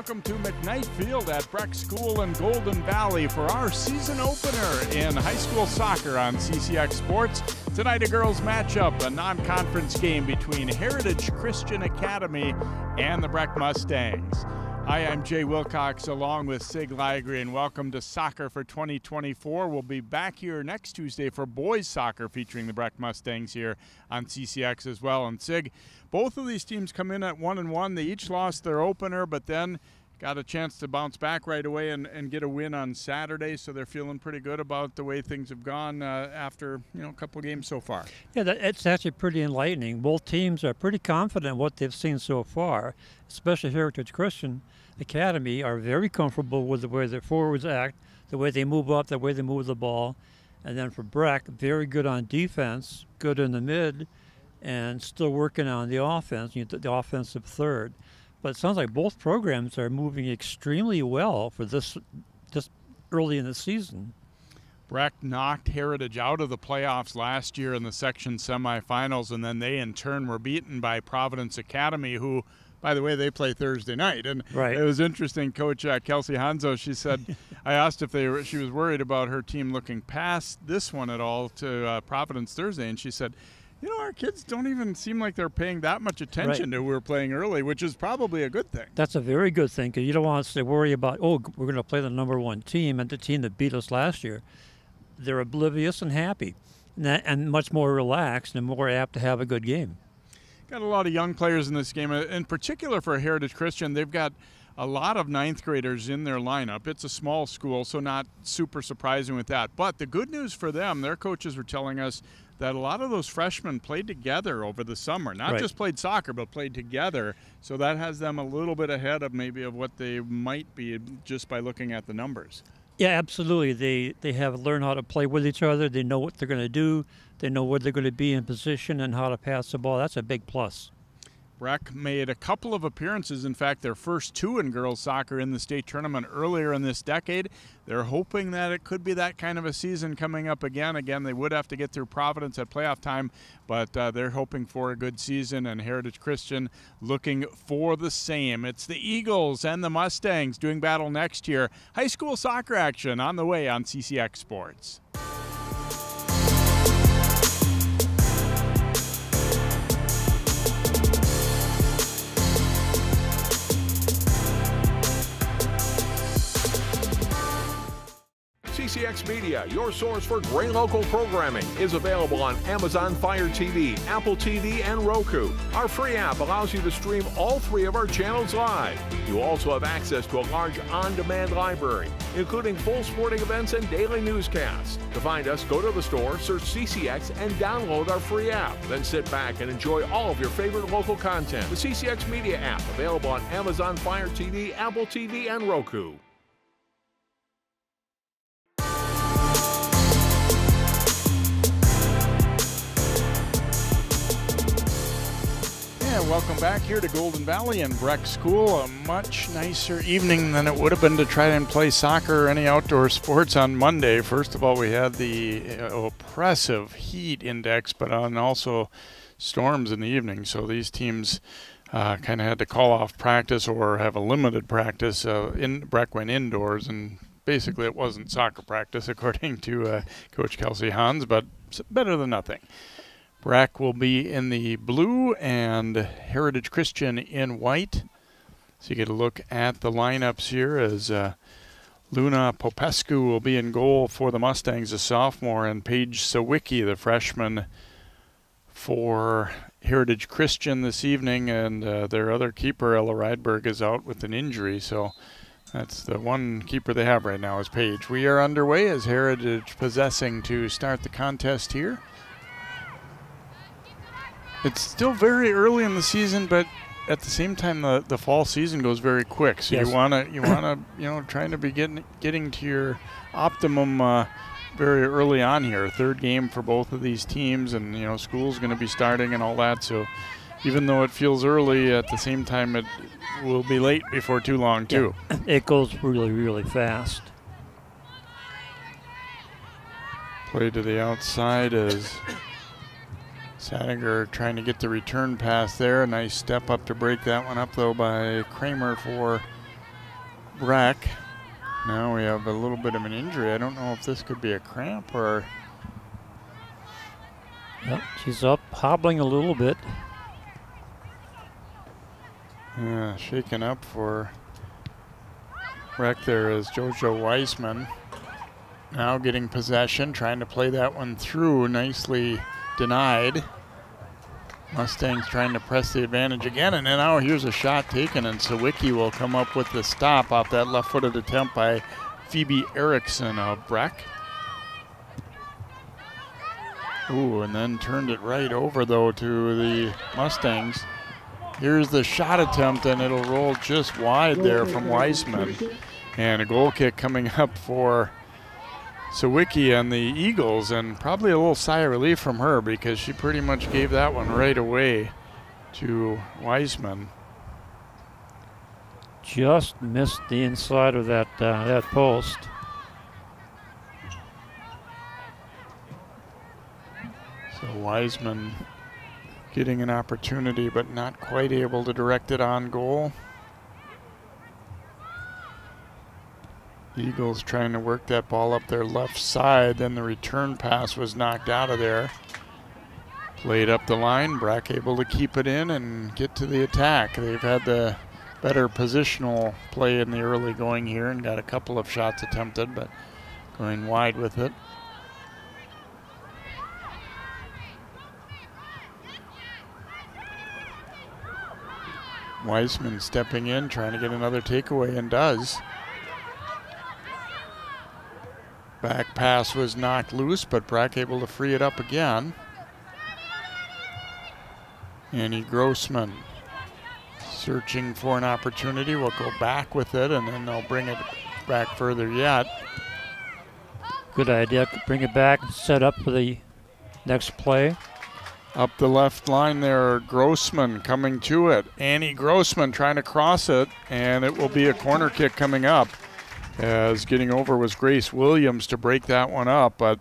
welcome to McKnight Field at Breck School in Golden Valley for our season opener in high school soccer on CCX Sports. Tonight, a girls matchup, a non-conference game between Heritage Christian Academy and the Breck Mustangs. Hi, I'm Jay Wilcox along with Sig Ligry, and welcome to Soccer for 2024. We'll be back here next Tuesday for boys soccer featuring the Breck Mustangs here on CCX as well. And Sig, both of these teams come in at 1-1. They each lost their opener, but then got a chance to bounce back right away and get a win on Saturday, so they're feeling pretty good about the way things have gone after a couple of games so far. Yeah, it's actually pretty enlightening. Both teams are pretty confident in what they've seen so far, especially Heritage Christian Academy are very comfortable with the way their forwards act, the way they move up, the way they move the ball. And then for Breck, very good on defense, good in the mid, and still working on the offense, the offensive third. But it sounds like both programs are moving extremely well for this early in the season. Breck knocked Heritage out of the playoffs last year in the section semifinals, and then they in turn were beaten by Providence Academy, who, by the way, they play Thursday night. And right. It was interesting, Coach Kelsey Hanzo, she said, I asked if she was worried about her team looking past this one at all to Providence Thursday, and she said, our kids don't even seem like they're paying that much attention to who we're playing early, which is probably a good thing. That's a very good thing, because you don't want us to worry about, we're going to play the number one team and the team that beat us last year. They're oblivious and happy and much more relaxed and more apt to have a good game. Got a lot of young players in this game. In particular for Heritage Christian, they've got a lot of ninth graders in their lineup. It's a small school, so not super surprising with that. But the good news for them, their coaches were telling us that a lot of those freshmen played together over the summer. Not just played soccer, but played together. So that has them a little bit ahead of maybe of what they might be just by looking at the numbers. Yeah, absolutely. They have learned how to play with each other. They know what they're going to do. They know where they're going to be in position and how to pass the ball. That's a big plus. Breck made a couple of appearances, in fact, their first two in girls soccer in the state tournament earlier in this decade. They're hoping that it could be that kind of a season coming up again. Again, they would have to get through Providence at playoff time, but they're hoping for a good season, and Heritage Christian looking for the same. It's the Eagles and the Mustangs doing battle next year. High school soccer action on the way on CCX Sports. CCX Media, your source for great local programming, is available on Amazon Fire TV, Apple TV, and Roku. Our free app allows you to stream all three of our channels live. You also have access to a large on-demand library, including full sporting events and daily newscasts. To find us, go to the store, search CCX, and download our free app. Then sit back and enjoy all of your favorite local content. The CCX Media app, available on Amazon Fire TV, Apple TV, and Roku. Welcome back here to Golden Valley and Breck School. A much nicer evening than it would have been to try and play soccer or any outdoor sports on Monday. First of all, we had the oppressive heat index, but also storms in the evening. So these teams kind of had to call off practice or have a limited practice. Breck went indoors, and basically it wasn't soccer practice, according to Coach Kelsey Hans, but it's better than nothing. Breck will be in the blue and Heritage Christian in white. So you get a look at the lineups here as Luna Popescu will be in goal for the Mustangs, a sophomore, and Paige Sawicki, the freshman, for Heritage Christian this evening. And their other keeper, Ella Rydberg, is out with an injury. So that's the one keeper they have right now is Paige. We are underway as Heritage possessing to start the contest here. It's still very early in the season, but at the same time, the fall season goes very quick. So you wanna trying to be getting to your optimum very early on here. Third game for both of these teams, and school's going to be starting and all that. So even though it feels early, at the same time it will be late before too long too. Yeah. It goes really, really fast. Play to the outside as Sadiger trying to get the return pass there. A nice step up to break that one up, though, by Kramer for Breck. Now we have a little bit of an injury. I don't know if this could be a cramp or... Yep, she's up, hobbling a little bit. Yeah, shaken up for Breck there is Jojo Weissman. Now getting possession, trying to play that one through, nicely denied. Mustangs trying to press the advantage again, and then now here's a shot taken, and Sawicki will come up with the stop off that left-footed attempt by Phoebe Erickson of Breck. Ooh, and then turned it right over, though, to the Mustangs. Here's the shot attempt, and it'll roll just wide there from Weissman. And a goal kick coming up for Sawicki and the Eagles, and probably a little sigh of relief from her because she pretty much gave that one right away to Weissman. Just missed the inside of that post. So Weissman getting an opportunity but not quite able to direct it on goal. Eagles trying to work that ball up their left side, then the return pass was knocked out of there. Played up the line, Breck able to keep it in and get to the attack. They've had the better positional play in the early going here and got a couple of shots attempted, but going wide with it. Weissman stepping in, trying to get another takeaway, and does. Back pass was knocked loose, but Breck able to free it up again. Annie Grossman searching for an opportunity, will go back with it, and then they'll bring it back further yet. Good idea, bring it back, set up for the next play. Up the left line there, Grossman coming to it. Annie Grossman trying to cross it, and it will be a corner kick coming up. As getting over was Grace Williams to break that one up, but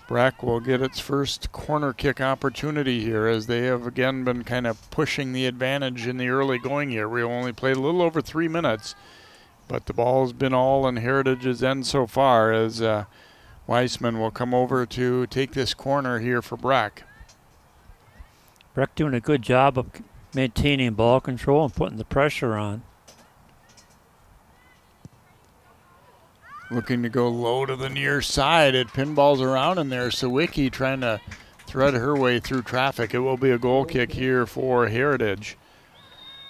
Breck will get its first corner kick opportunity here as they have again been kind of pushing the advantage in the early going here. We only played a little over 3 minutes, but the ball's been all in Heritage's end so far as Weissman will come over to take this corner here for Breck. Breck doing a good job of maintaining ball control and putting the pressure on. Looking to go low to the near side. It pinballs around in there. Sawicki trying to thread her way through traffic. It will be a goal kick here for Heritage.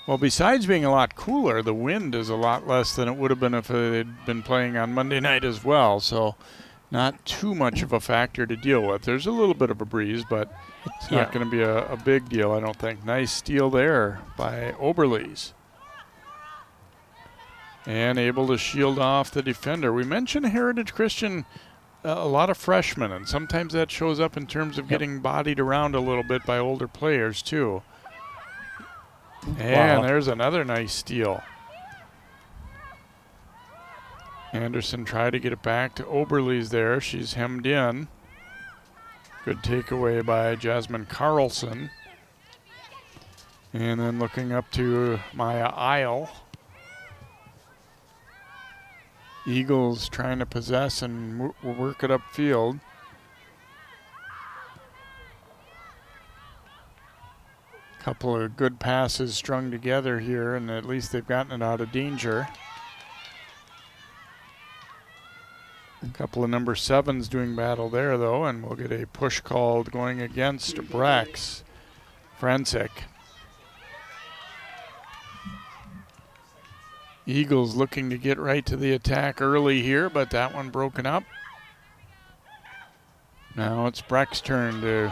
Well, besides being a lot cooler, the wind is a lot less than it would have been if it had been playing on Monday night as well. So not too much of a factor to deal with. There's a little bit of a breeze, but it's not going to be a big deal, I don't think. Nice steal there by Oberle's. And able to shield off the defender. We mentioned Heritage Christian, a lot of freshmen, and sometimes that shows up in terms of getting bodied around a little bit by older players too. And there's another nice steal. Anderson tried to get it back to Oberle's there. She's hemmed in. Good takeaway by Jasmine Carlson. And then looking up to Maya Isle. Eagles trying to possess and work it upfield. Couple of good passes strung together here, and at least they've gotten it out of danger. A couple of number 7s doing battle there, though, and we'll get a push called going against Breck's Francic. Eagles looking to get right to the attack early here, but that one broken up. Now it's Breck's turn to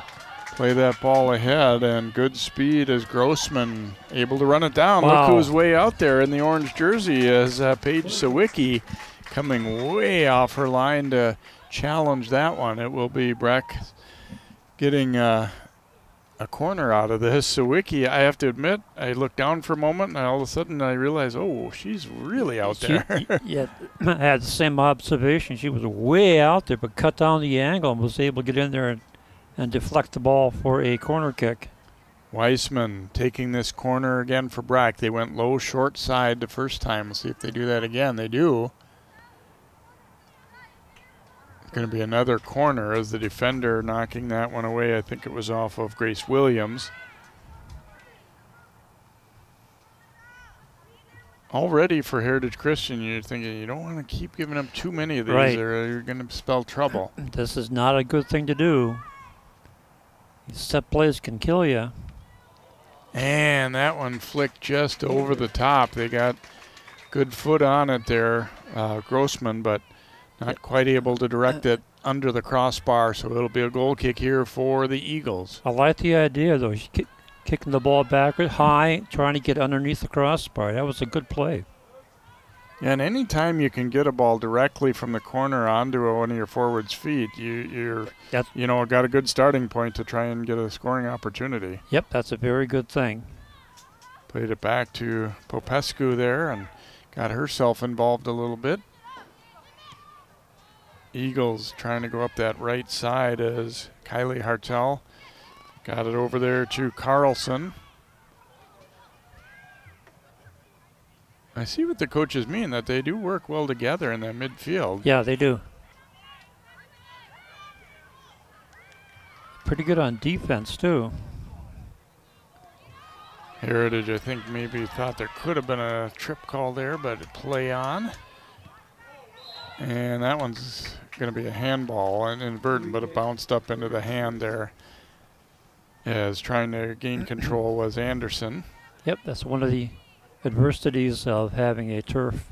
play that ball ahead, and good speed as Grossman able to run it down. Look who's way out there in the orange jersey as Paige Sawicki coming way off her line to challenge that one. It will be Breck getting a corner out of this. Sawicki, I have to admit, I looked down for a moment and all of a sudden I realized, oh, she's really out there. Yeah, I had the same observation. She was way out there, but cut down the angle and was able to get in there and deflect the ball for a corner kick. Weissman taking this corner again for Breck. They went low short side the first time. We'll see if they do that again. They do. Going to be another corner as the defender knocking that one away. I think it was off of Grace Williams. Already for Heritage Christian, you're thinking you don't want to keep giving up too many of these, right, or you're going to spell trouble. This is not a good thing to do. These set plays can kill you. And that one flicked just over the top. They got good foot on it there, Grossman, but not quite able to direct it under the crossbar, so it'll be a goal kick here for the Eagles. I like the idea, though. He's kicking the ball backward, high, trying to get underneath the crossbar. That was a good play. Yeah, and any time you can get a ball directly from the corner onto one of your forwards' feet, you're got a good starting point to try and get a scoring opportunity. Yep, that's a very good thing. Played it back to Popescu there and got herself involved a little bit. Eagles trying to go up that right side as Kylie Hartel got it over there to Carlson. I see what the coaches mean, that they do work well together in that midfield. Yeah, they do. Pretty good on defense, too. Heritage, I think, maybe thought there could have been a trip call there, but play on. And that one's going to be a handball and inadvertent, but it bounced up into the hand there as trying to gain control was Anderson. Yep, that's one of the adversities of having a turf.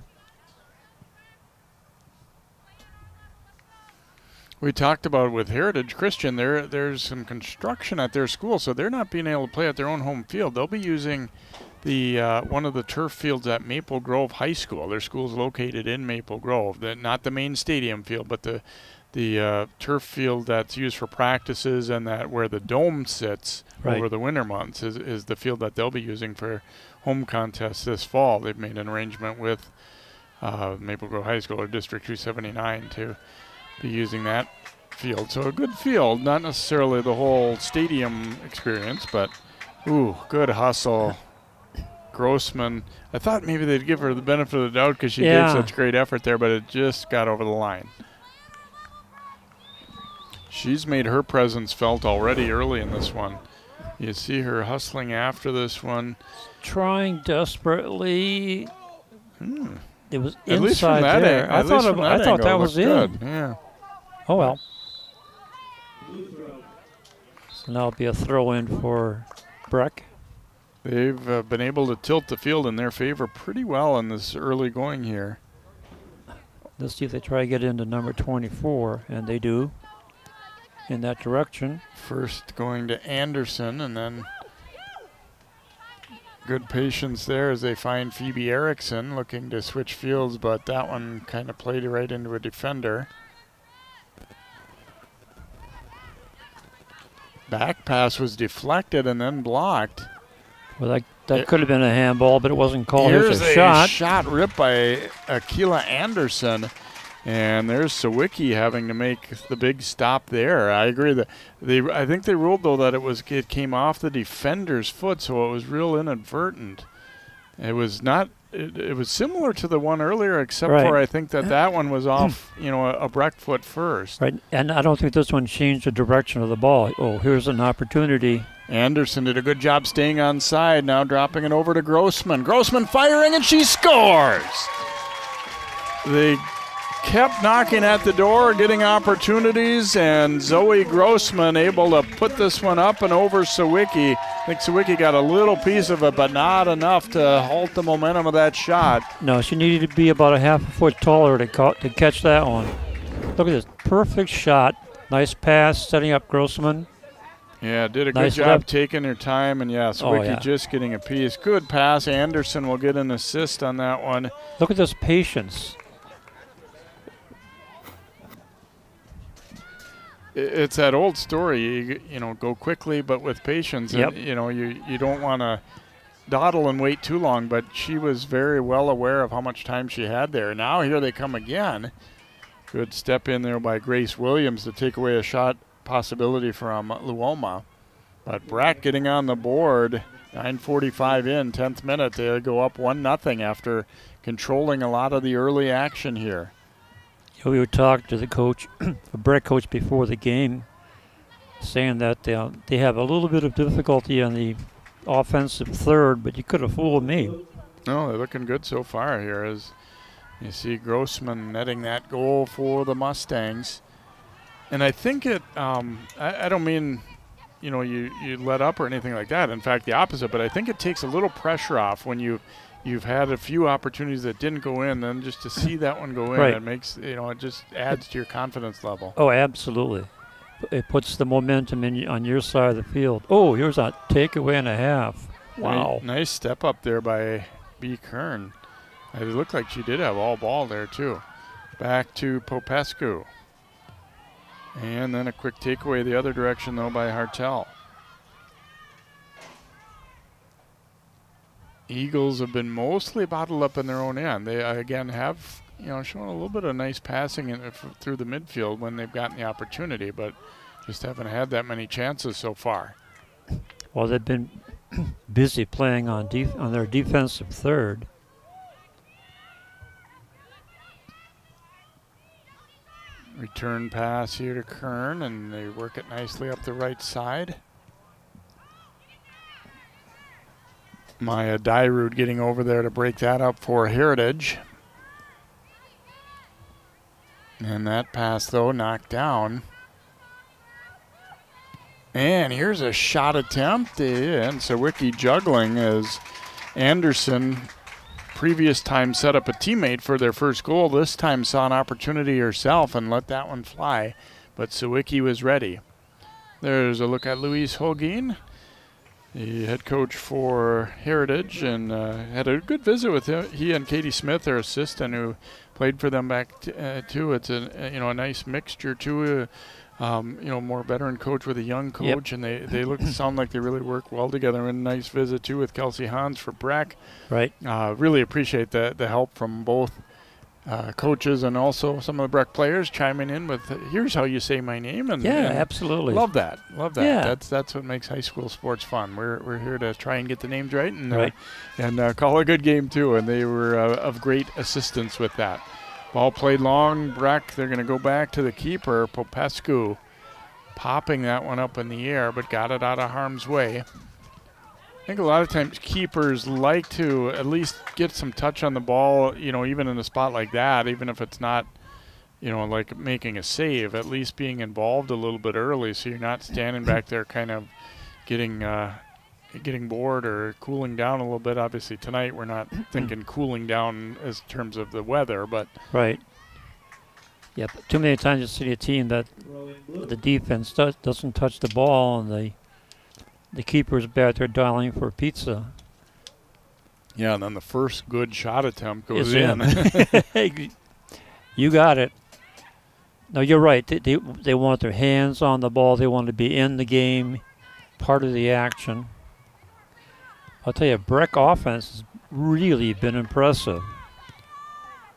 We talked about with Heritage Christian, there's some construction at their school, so they're not being able to play at their own home field. They'll be using the one of the turf fields at Maple Grove High School. Their school's located in Maple Grove. Not the main stadium field, but the turf field that's used for practices and that where the dome sits over the winter months is the field that they'll be using for home contests this fall. They've made an arrangement with Maple Grove High School or District 279 to be using that field. So a good field, not necessarily the whole stadium experience, but good hustle. Grossman, I thought maybe they'd give her the benefit of the doubt because she gave such great effort there, but it just got over the line. She's made her presence felt already early in this one. You see her hustling after this one. Trying desperately. It was at least from inside that there. I thought that was good. in. Yeah. Oh, well. So now it'll be a throw in for Breck. They've been able to tilt the field in their favor pretty well in this early going here. Let's see if they try to get into number 24, and they do in that direction. First going to Anderson, and then good patience there as they find Phoebe Erickson looking to switch fields, but that one kind of played right into a defender. Back pass was deflected and then blocked. Well, that could have been a handball, but it wasn't called. Here's a shot. Shot ripped by Akila Anderson. And there's Sawicki having to make the big stop there. I agree that I think they ruled though that it came off the defender's foot, so it was real inadvertent. It was not. It was similar to the one earlier, except for I think that one was off, a Breck foot first. Right, and I don't think this one changed the direction of the ball. Oh, here's an opportunity. Anderson did a good job staying on side. Now dropping it over to Grossman. Grossman firing, and she scores. They kept knocking at the door, getting opportunities, and Zoe Grossman able to put this one up and over Sawicki. I think Sawicki got a little piece of it, but not enough to halt the momentum of that shot. No, she needed to be about a half a foot taller to catch that one. Look at this perfect shot. Nice pass, setting up Grossman. Yeah, did a good job taking her time, and Sawicki just getting a piece. Good pass. Anderson will get an assist on that one. Look at this patience. It's that old story, go quickly but with patience. Yep. And, you don't want to dawdle and wait too long, but she was very well aware of how much time she had there. Now here they come again. Good step in there by Grace Williams to take away a shot possibility from Luoma. But Breck getting on the board, 9:45 in, 10th minute. They go up 1-0 after controlling a lot of the early action here. We were talking to the coach, the Breck coach before the game, saying that they have a little bit of difficulty on the offensive third, but you could have fooled me. No, they're looking good so far here as you see Grossman netting that goal for the Mustangs. And I think it, I don't mean, you know, you let up or anything like that. In fact, the opposite, but I think it takes a little pressure off when you've had a few opportunities that didn't go in, then just to see that one go in, right. It makes, you know, it just adds to your confidence level. Oh, absolutely. It puts the momentum on your side of the field. Oh, here's a takeaway and a half. Wow. Nice step up there by B. Kern. It looked like she did have all ball there, too. Back to Popescu. And then a quick takeaway the other direction, though, by Hartel. Eagles have been mostly bottled up in their own end. They, again, have, you know, shown a little bit of nice passing through the midfield when they've gotten the opportunity, but just haven't had that many chances so far. Well, they've been busy playing on their defensive third. Return pass here to Kern, and they work it nicely up the right side. Maya Dyrud getting over there to break that up for Heritage. And that pass, though, knocked down. And here's a shot attempt, and Sawicki juggling as Anderson previous time set up a teammate for their first goal. This time saw an opportunity herself and let that one fly, but Sawicki was ready. There's a look at Luis Holguin, the head coach for Heritage, and had a good visit with him. He and Katie Smith, their assistant, who played for them back too. It's a nice mixture too. More veteran coach with a young coach, and they sound like they really work well together. And a nice visit too with Kelsey Hans for Breck. Right. Really appreciate the help from both coaches and also some of the Breck players chiming in with, here's how you say my name. And absolutely. Love that. Yeah. That's what makes high school sports fun. We're here to try and get the names right and call a good game too. And they were of great assistance with that. Ball played long. Breck, they're going to go back to the keeper, Popescu, popping that one up in the air, but got it out of harm's way. I think a lot of times keepers like to at least get some touch on the ball, even in a spot like that, even if it's not, like making a save, at least being involved a little bit early so you're not standing back there kind of getting bored or cooling down a little bit. Obviously tonight we're not thinking cooling down as terms of the weather, but right. Yeah, but too many times you see a team that the defense doesn't touch the ball and the keeper's back there dialing for pizza. Yeah, and then the first good shot attempt goes in. You got it. No, you're right. They want their hands on the ball. They want to be in the game, part of the action. I'll tell you, Breck offense has really been impressive.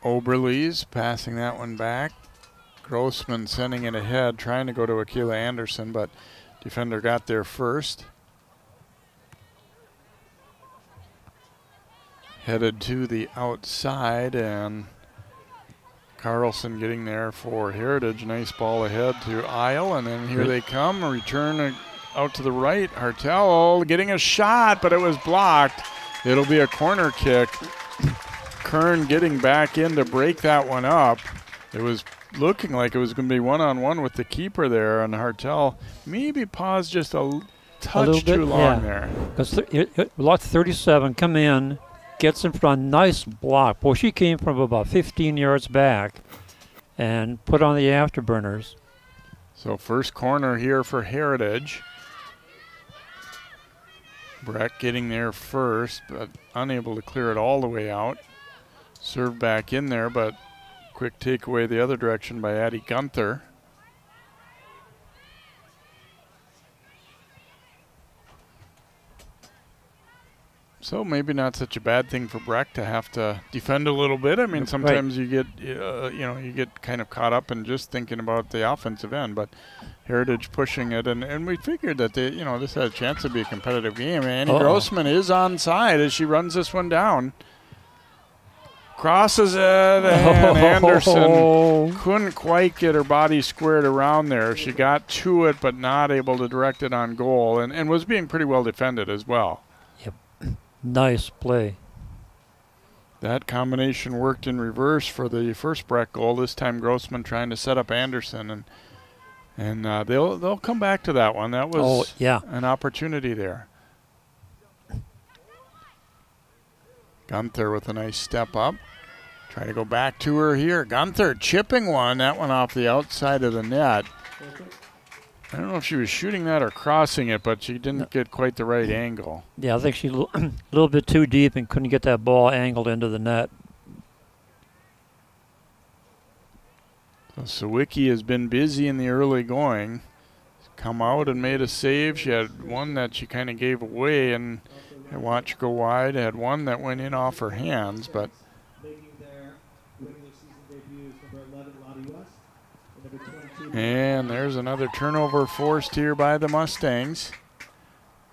Oberle's passing that one back. Grossman sending it ahead, trying to go to Akila Anderson, but defender got there first. Headed to the outside, and Carlson getting there for Heritage. Nice ball ahead to Isle, and then here they come. A return out to the right. Hartel getting a shot, but it was blocked. It'll be a corner kick. Kern getting back in to break that one up. It was looking like it was going to be one-on-one with the keeper there, and Hartel maybe paused just a touch too long there. Because lot 37 come in, gets in front, nice block. Boy, she came from about 15 yards back and put on the afterburners. So first corner here for Heritage. Breck getting there first, but unable to clear it all the way out. Served back in there, but quick takeaway the other direction by Addie Gunther. So maybe not such a bad thing for Breck to have to defend a little bit. I mean, sometimes you get, you get kind of caught up in just thinking about the offensive end, but Heritage pushing it, and we figured that this had a chance to be a competitive game. Annie Grossman is onside as she runs this one down. Crosses it, and Anderson couldn't quite get her body squared around there. She got to it, but not able to direct it on goal, and was being pretty well defended as well. Yep, nice play. That combination worked in reverse for the first Breck goal. This time Grossman trying to set up Anderson, and they'll come back to that one. That was an opportunity there. Gunther with a nice step up. Try to go back to her here. Gunther chipping one. That one off the outside of the net. I don't know if she was shooting that or crossing it, but she didn't get quite the right angle. Yeah, I think she's a little bit too deep and couldn't get that ball angled into the net. So Sawicki has been busy in the early going. Come out and made a save. She had one that she kind of gave away and watched go wide. Had one that went in off her hands, but and there's another turnover forced here by the Mustangs.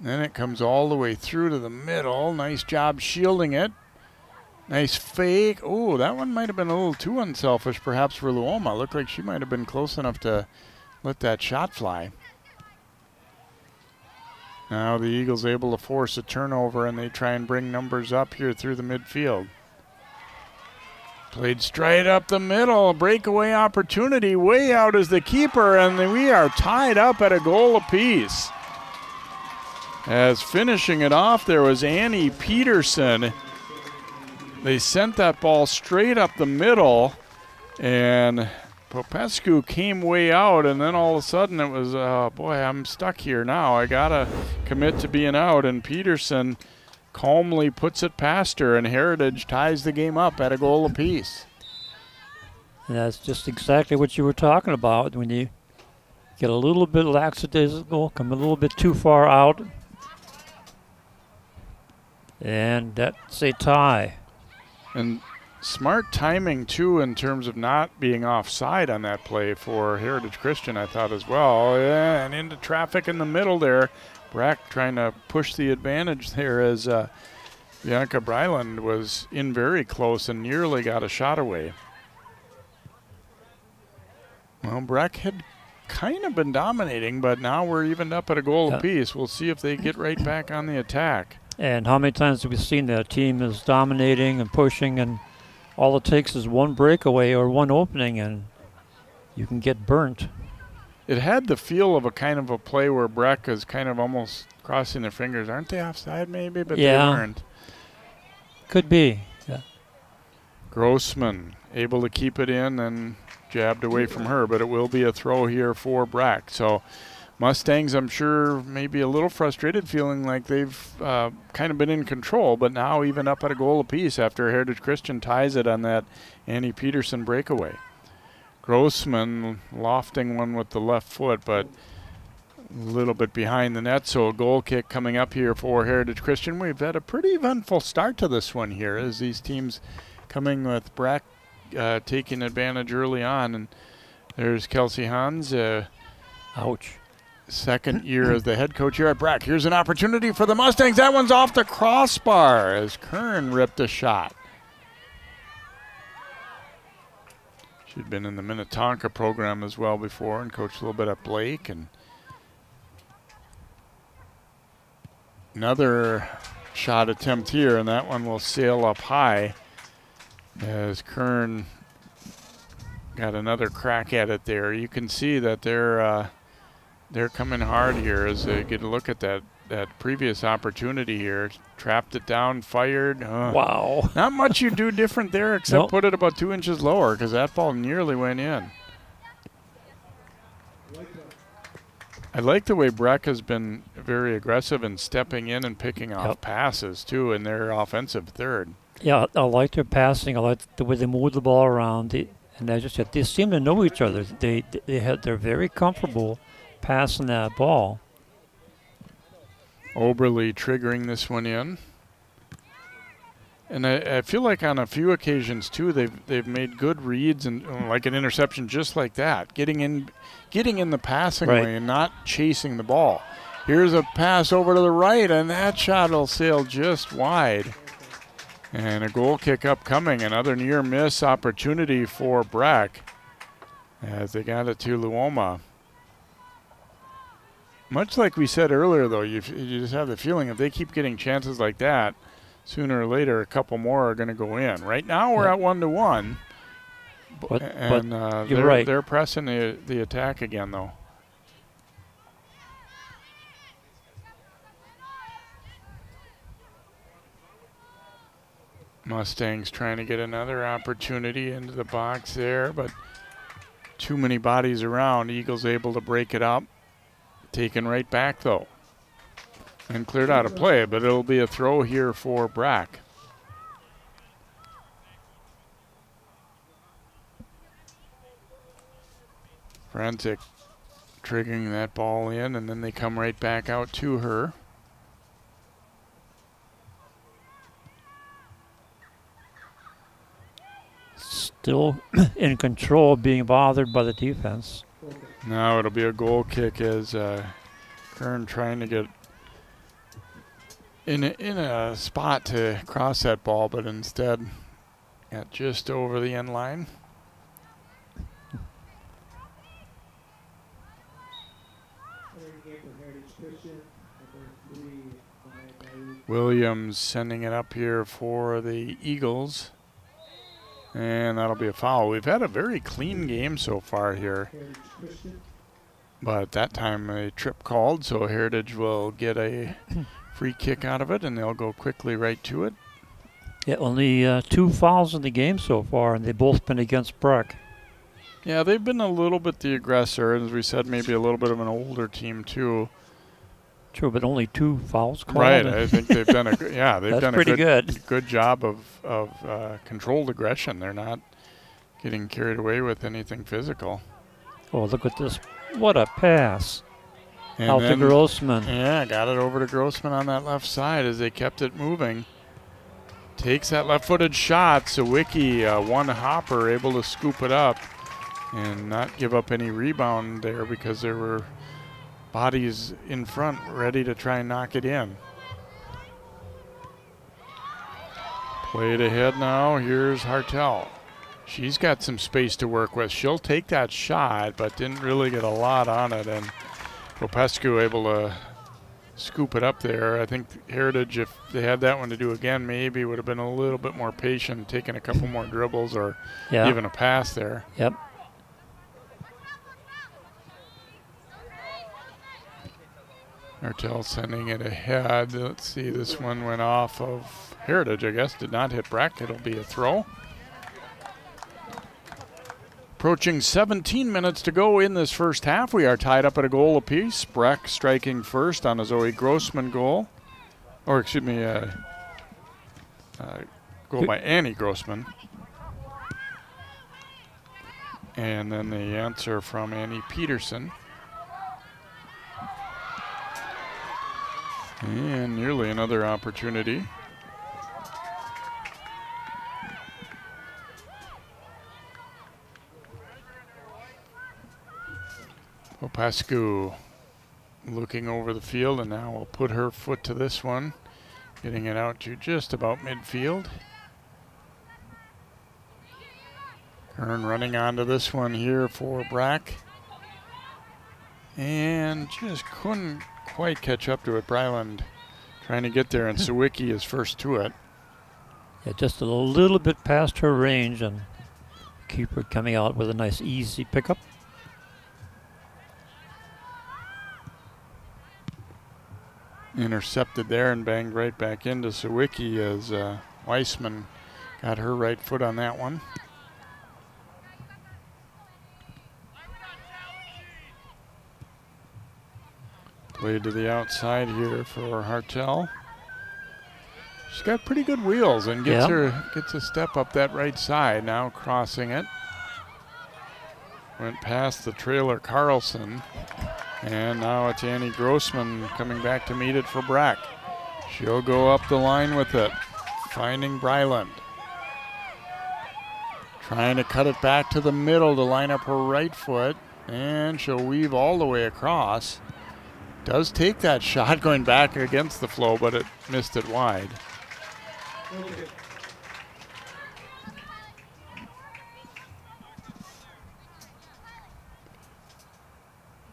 Then it comes all the way through to the middle. Nice job shielding it. Nice fake. Oh, that one might have been a little too unselfish perhaps for Luoma. Looked like she might have been close enough to let that shot fly. Now the Eagles able to force a turnover, and they try and bring numbers up here through the midfield. Played straight up the middle. A breakaway opportunity. Way out is the keeper, and we are tied up at a goal apiece. As finishing it off there was Annie Peterson. They sent that ball straight up the middle, and Popescu came way out, and then all of a sudden it was, boy, I'm stuck here now. I got to commit to being out, and Peterson calmly puts it past her, and Heritage ties the game up at a goal apiece. And that's just exactly what you were talking about. When you get a little bit lackadaisical, come a little bit too far out, and that's a tie. And smart timing, too, in terms of not being offside on that play for Heritage Christian, I thought, as well. Yeah, and into traffic in the middle there. Breck trying to push the advantage there as Bianca Bryland was in very close and nearly got a shot away. Well, Breck had kind of been dominating, but now we're evened up at a goal apiece. We'll see if they get right back on the attack. And how many times have we seen that a team is dominating and pushing, and all it takes is one breakaway or one opening, and you can get burnt. It had the feel of a kind of a play where Breck is kind of almost crossing their fingers. Aren't they offside maybe? But they weren't. Could be. Yeah. Grossman able to keep it in and jabbed away from her, but it will be a throw here for Breck. So Mustangs, I'm sure, maybe a little frustrated, feeling like they've kind of been in control, but now even up at a goal apiece after Heritage Christian ties it on that Annie Peterson breakaway. Grossman lofting one with the left foot, but a little bit behind the net, so a goal kick coming up here for Heritage Christian. We've had a pretty eventful start to this one here as these teams coming with Breck taking advantage early on. And there's Kelsey Hans. Ouch. Second year as the head coach here at Breck. Here's an opportunity for the Mustangs. That one's off the crossbar as Kern ripped a shot. She'd been in the Minnetonka program as well before and coached a little bit at Blake. And another shot attempt here, and that one will sail up high as Kern got another crack at it there. You can see that they're coming hard here as they get a look at that previous opportunity here. Trapped it down, fired. Wow. Not much you do different there except put it about 2 inches lower because that ball nearly went in. I like the way Breck has been very aggressive in stepping in and picking off passes, too, in their offensive third. Yeah, I like their passing. I like the way they move the ball around. And I just said, they seem to know each other. They're very comfortable passing that ball. Oberly triggering this one in. And I feel like on a few occasions too, they've made good reads and like an interception just like that, getting in the passing lane and not chasing the ball. Here's a pass over to the right, and that shot will sail just wide. And a goal kick upcoming, another near miss opportunity for Breck as they got it to Luoma. Much like we said earlier, though, you just have the feeling if they keep getting chances like that, sooner or later, a couple more are going to go in. Right now, we're at 1-1, and you're right. They're pressing the attack again, though. Mustangs trying to get another opportunity into the box there, but too many bodies around. Eagles able to break it up. Taken right back, though. And cleared out of play, but it'll be a throw here for Breck. Frantic triggering that ball in, and then they come right back out to her. Still in control, being bothered by the defense. Now it'll be a goal kick as Kern trying to get in a spot to cross that ball, but instead got just over the end line. Williams sending it up here for the Eagles. And that'll be a foul. We've had a very clean game so far here. But that time a trip called, so Heritage will get a free kick out of it, and they'll go quickly right to it. Yeah, only 2 fouls in the game so far, and they've both been against Breck. Yeah, they've been a little bit the aggressor. As we said, maybe a little bit of an older team, too. True, but only 2 fouls called. Right, I think they've done a they've done a good job of controlled aggression. They're not getting carried away with anything physical. Oh, look at this! What a pass! And out to Grossman. Yeah, got it over to Grossman on that left side as they kept it moving. Takes that left-footed shot. Sawicki, one hopper, able to scoop it up and not give up any rebound there because there were bodies in front ready to try and knock it in. Played ahead now. Here's Hartel. She's got some space to work with. She'll take that shot, but didn't really get a lot on it. And Popescu able to scoop it up there. I think Heritage, if they had that one to do again, maybe would have been a little bit more patient, taking a couple more dribbles or even a pass there. Yep. Hartel sending it ahead. Let's see, this one went off of Heritage, I guess. Did not hit Breck. It'll be a throw. Approaching 17 minutes to go in this first half. We are tied up at a goal apiece. Breck striking first on a Zoe Grossman goal. Or, excuse me, goal by Annie Grossman. And then the answer from Annie Peterson. And nearly another opportunity. Popescu looking over the field, and now will put her foot to this one, getting it out to just about midfield. Kern running onto this one here for Breck. And just couldn't quite catch up to it. Bryland trying to get there, and Sawicki is first to it. Yeah, just a little bit past her range, and keeper coming out with a nice easy pickup. Intercepted there and banged right back into Sawicki as Weissman got her right foot on that one. Played to the outside here for Hartel. She's got pretty good wheels and gets a step up that right side. Now crossing it. Went past the trailer Carlson. And now it's Annie Grossman coming back to meet it for Breck. She'll go up the line with it. finding Bryland. Trying to cut it back to the middle to line up her right foot. And she'll weave all the way across. Does take that shot going back against the flow, but it missed it wide.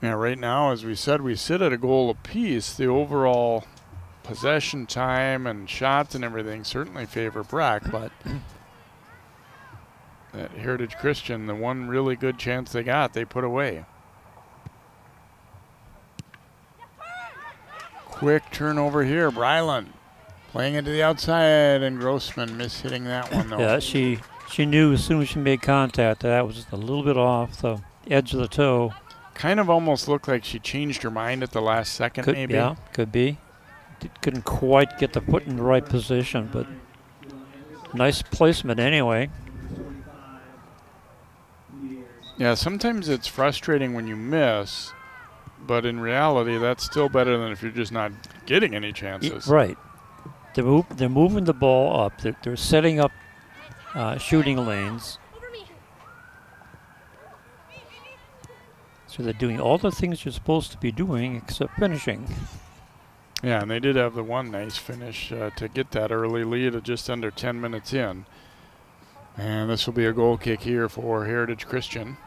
Yeah, right now, as we said, we sit at a goal apiece. The overall possession time and shots and everything certainly favor Breck, but that Heritage Christian, the one really good chance they got, they put away. Quick turnover here, Bryland playing it to the outside, and Grossman mishitting that one though. Yeah, she knew as soon as she made contact that was a little bit off the edge of the toe. Kind of almost looked like she changed her mind at the last second, maybe. Yeah, could be. Couldn't quite get the foot in the right position, but nice placement anyway. Yeah, sometimes it's frustrating when you miss, but in reality, that's still better than if you're just not getting any chances. Right. They're moving the ball up. They're setting up shooting lanes. So they're doing all the things you're supposed to be doing except finishing. Yeah, and they did have the one nice finish to get that early lead of just under 10 minutes in. And this will be a goal kick here for Heritage Christian.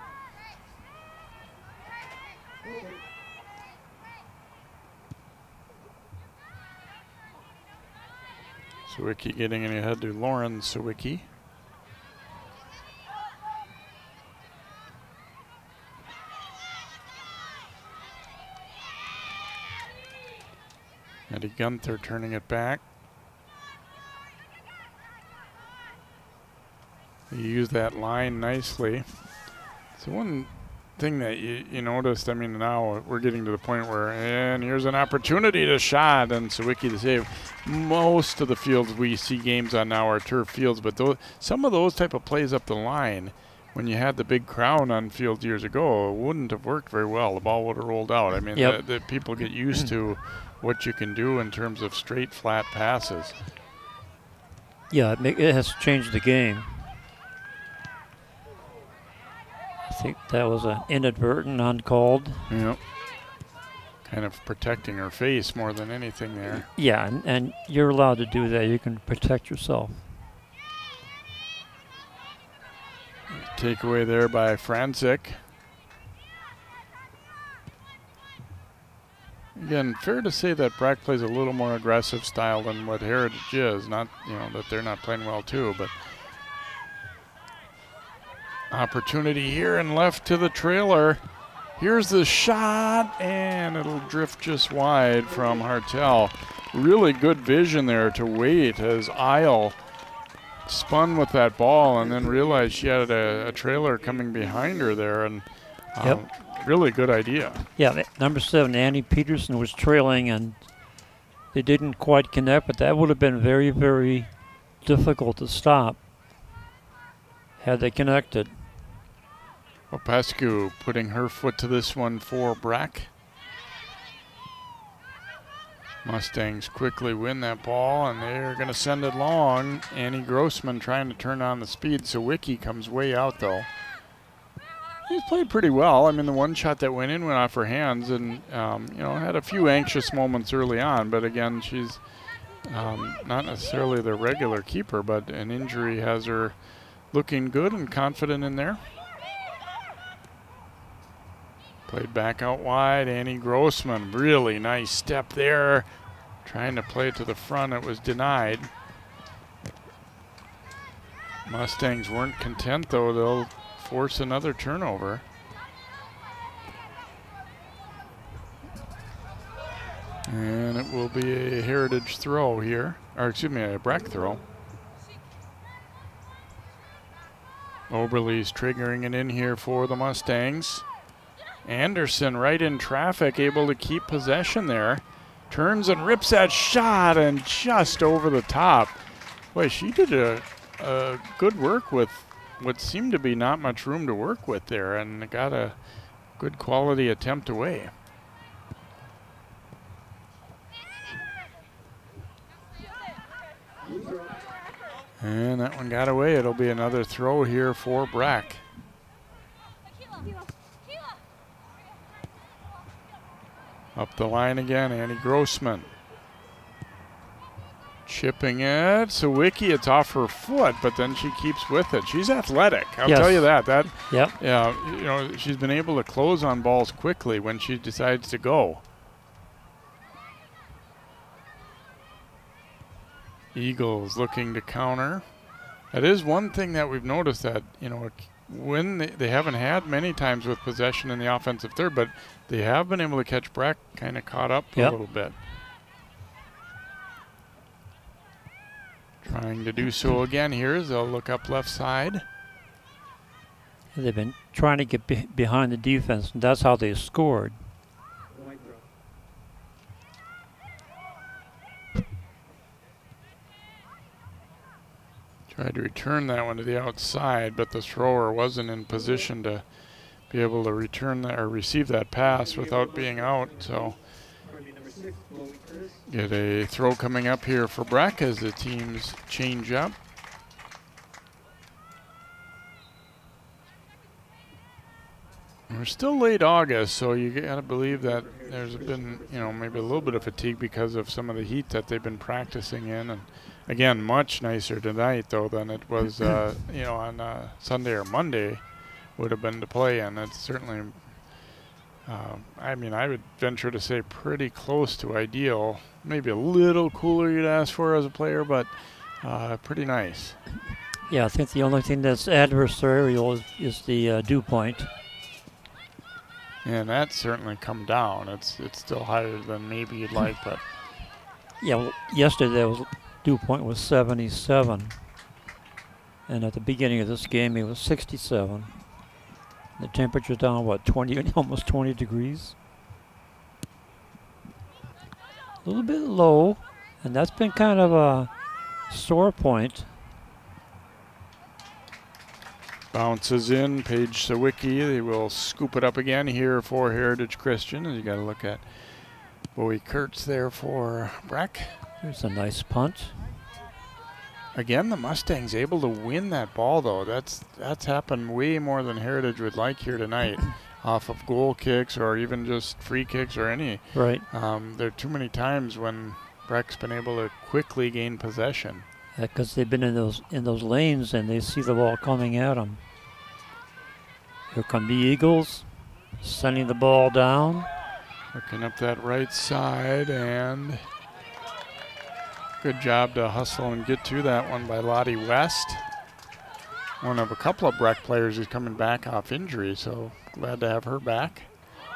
Sawicki getting in ahead to Lauren Sawicki. Eddie Gunther turning it back. You use that line nicely. So one thing that you noticed, I mean, now we're getting to the point where, and here's an opportunity to shot, and Sawicki to save. Most of the fields we see games on now are turf fields, but some of those type of plays up the line, when you had the big crown on field years ago, it wouldn't have worked very well. The ball would have rolled out. I mean, the people get used to what you can do in terms of straight, flat passes. Yeah, it has changed the game. I think that was an inadvertent uncalled. Yep. Kind of protecting her face more than anything there. Yeah, and you're allowed to do that. You can protect yourself. Takeaway there by Franzik. Again, fair to say that Breck plays a little more aggressive style than what Heritage is. Not, that they're not playing well too, but opportunity here and left to the trailer. Here's the shot, and it'll drift just wide from Hartel. Really good vision there to wait as Isle spun with that ball and then realized she had a trailer coming behind her there, and really good idea. Yeah, number 7, Annie Peterson, was trailing, and they didn't quite connect, but that would have been very, very difficult to stop had they connected. Popescu putting her foot to this one for Breck. Mustangs quickly win that ball, and they're going to send it long. Annie Grossman trying to turn on the speed. Sawicki comes way out, though. He's played pretty well. I mean, the one shot that went in went off her hands, and had a few anxious moments early on. But again, she's not necessarily the regular keeper, but an injury has her looking good and confident in there. Played back out wide. Annie Grossman, really nice step there. Trying to play it to the front. It was denied. Mustangs weren't content, though. They'll force another turnover. And it will be a Heritage throw here. Or excuse me, a Breck throw. Oberle's triggering it in here for the Mustangs. Anderson right in traffic, able to keep possession there. Turns and rips that shot, and just over the top. Boy, she did a good work with what seemed to be not much room to work with there, and got a good quality attempt away. And that one got away. It'll be another throw here for Breck. Up the line again, Annie Grossman. Chipping it. Sawicki, it's off her foot, but then she keeps with it. She's athletic. I'll tell you that. Yep. Yeah, you know, she's been able to close on balls quickly when she decides to go. Eagles looking to counter. That is one thing that we've noticed, that, you know, when they haven't had many times with possession in the offensive third, but they have been able to catch Breck kind of caught up a little bit. Trying to do so again here as they'll look up left side. They've been trying to get behind the defense, and that's how they scored. Tried to return that one to the outside, but the thrower wasn't in position to be able to return that or receive that pass without being out. So get a throw coming up here for Breck as the teams change up. We're still late August, so you got to believe that there's been, you know, maybe a little bit of fatigue because of some of the heat that they've been practicing in. And again, much nicer tonight, though, than it was, you know, on Sunday or Monday would have been to play in. It's certainly, I mean, I would venture to say pretty close to ideal. Maybe a little cooler you'd ask for as a player, but pretty nice. Yeah, I think the only thing that's adversarial is the dew point. And that's certainly come down. It's still higher than maybe you'd like, but yeah, well, yesterday was dew point was 77, and at the beginning of this game it was 67. The temperature's down, what, 20, almost 20 degrees. A little bit low, and that's been kind of a sore point. bounces in, Paige Sawicki. They will scoop it up again here for Heritage Christian. And you got to look at Bowie Kurtz there for Breck. There's a nice punt. Again, the Mustangs able to win that ball, though. That's happened way more than Heritage would like here tonight, off of goal kicks or even just free kicks or any. Right. There are too many times when Breck's been able to quickly gain possession. Because they've been in those lanes and they see the ball coming at them. Here come the Eagles, sending the ball down. Looking up that right side, and good job to hustle and get to that one by Lottie West. One of a couple of Breck players who's coming back off injury, so glad to have her back.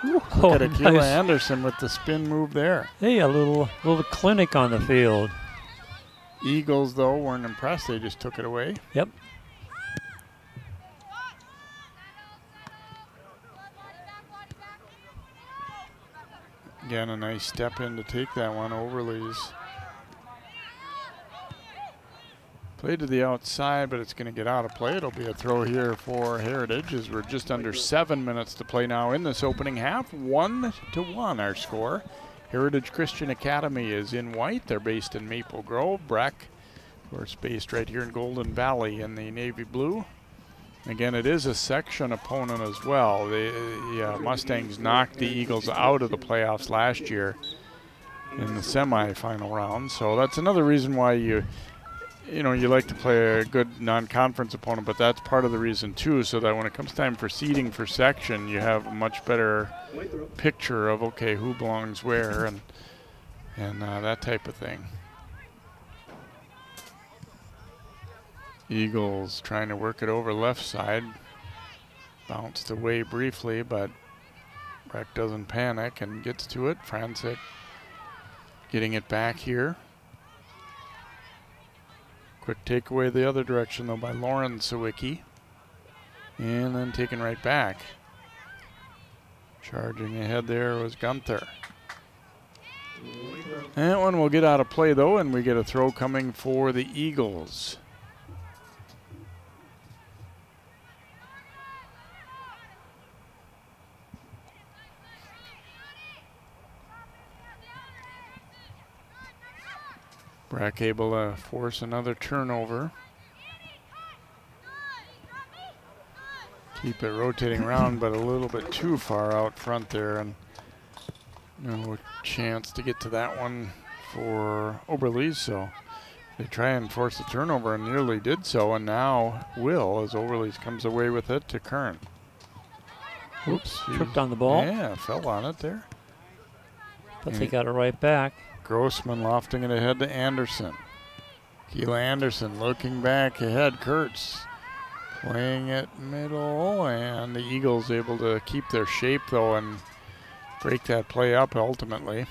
Look at Akila nice. Anderson with the spin move there. Hey, a little clinic on the field. Eagles, though, weren't impressed. They just took it away. Yep. Again, a nice step in to take that one. Overlees. Play to the outside, but it's going to get out of play. It'll be a throw here for Heritage as we're just under 7 minutes to play now in this opening half. 1-1 our score. Heritage Christian Academy is in white. They're based in Maple Grove. Breck, of course, based right here in Golden Valley in the navy blue. Again, it is a section opponent as well. The Mustangs knocked the Eagles out of the playoffs last year in the semifinal round. So that's another reason why you like to play a good non-conference opponent, but that's part of the reason too, so that when it comes time for seeding for section, you have a much better picture of, okay, who belongs where and that type of thing. Eagles trying to work it over left side. Bounced away briefly, but Breck doesn't panic and gets to it. Franczyk getting it back here. Quick takeaway the other direction, though, by Lauren Sawicki. And then taken right back. Charging ahead there was Gunther. That one will get out of play, though, and we get a throw coming for the Eagles. Breck able to force another turnover. keep it rotating around, but a little bit too far out front there, and no chance to get to that one for Oberlies. So they try and force a turnover and nearly did so, and now will, as Oberlies comes away with it to Kern. Oops, tripped on the ball. Yeah, fell on it there. But they got it right back. Grossman lofting it ahead to Anderson. Keela Anderson looking back ahead. Kurtz playing it middle, and the Eagles able to keep their shape though and break that play up ultimately.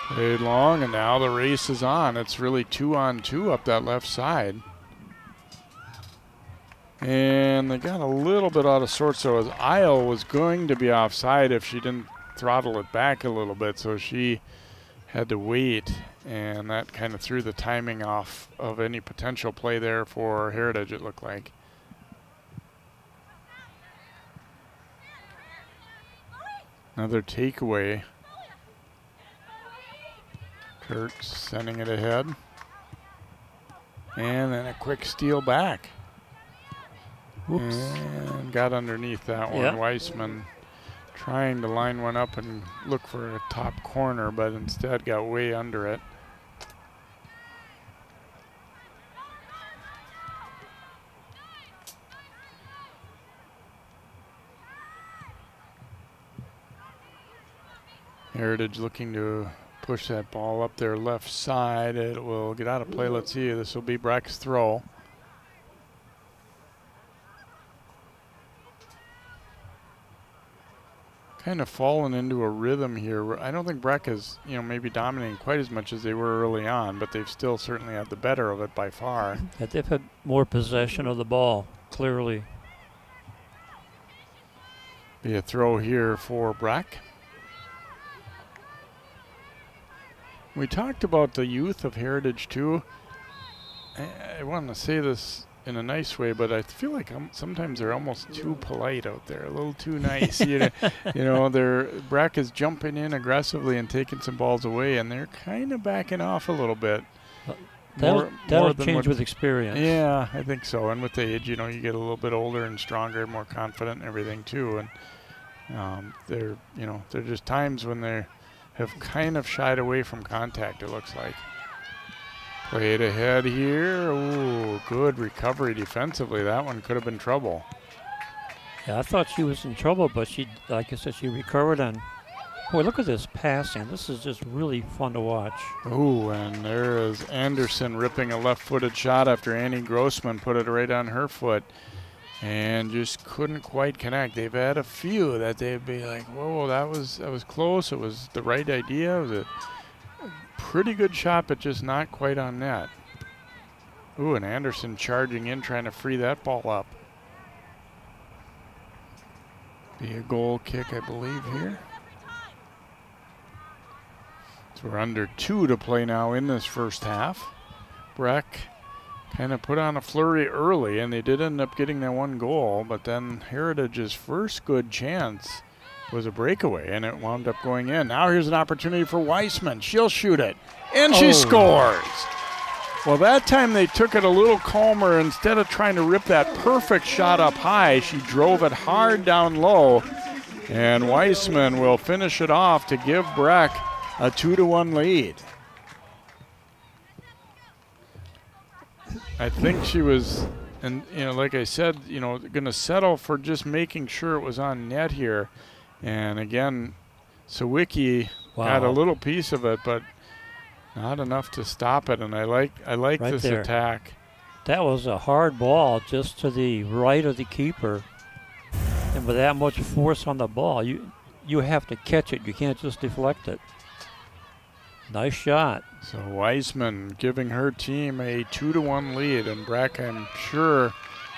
Played long, and now the race is on. It's really 2-on-2 up that left side. And they got a little bit out of sorts, so as Isle was going to be offside if she didn't throttle it back a little bit, so she had to wait, and that kind of threw the timing off of any potential play there for Heritage, it looked like. Another takeaway. Kurtz sending it ahead. And then a quick steal back. Whoops. And got underneath that one. Yep. Weissman trying to line one up and look for a top corner, but instead got way under it. Heritage looking to push that ball up their left side. It will get out of play. Let's see. This will be Breck's throw. Kind of fallen into a rhythm here. I don't think Breck is, maybe dominating quite as much as they were early on, but they've still certainly had the better of it by far. Yeah, they've had more possession of the ball, clearly. Be a throw here for Breck. We talked about the youth of Heritage too. I want to say this in a nice way, but I feel like sometimes they're almost too polite out there, a little too nice. Breck is jumping in aggressively and taking some balls away, and they're kind of backing off a little bit. That'll change with experience. Yeah, I think so. And with age, you get a little bit older and stronger, more confident and everything too. And they're just times when they have kind of shied away from contact, it looks like. Played ahead here. Ooh, good recovery defensively. That one could have been trouble. Yeah, I thought she was in trouble, but she, like I said, she recovered. And boy, look at this passing. This is just really fun to watch. Ooh, and there is Anderson ripping a left-footed shot after Annie Grossman put it right on her foot, and just couldn't quite connect. They've had a few that they'd be like, whoa, that was close. It was the right idea. It was a pretty good shot, but just not quite on net. Ooh, and Anderson charging in, trying to free that ball up. Be a goal kick, I believe, here. So we're under 2 to play now in this first half. Breck kind of put on a flurry early, and they did end up getting that one goal, but then Heritage's first good chance was a breakaway, and it wound up going in. Now here's an opportunity for Weissman. She'll shoot it, and she scores. Well, that time they took it a little calmer. Instead of trying to rip that perfect shot up high, she drove it hard down low, and Weissman will finish it off to give Breck a 2-1 lead. I think she was, and like I said, going to settle for just making sure it was on net here. And again, Sawicki got a little piece of it, but not enough to stop it. And I like right this there. Attack. That was a hard ball just to the right of the keeper, and with that much force on the ball, you have to catch it. You can't just deflect it. Nice shot. So Weissman giving her team a 2-1 lead, and Breck, I'm sure,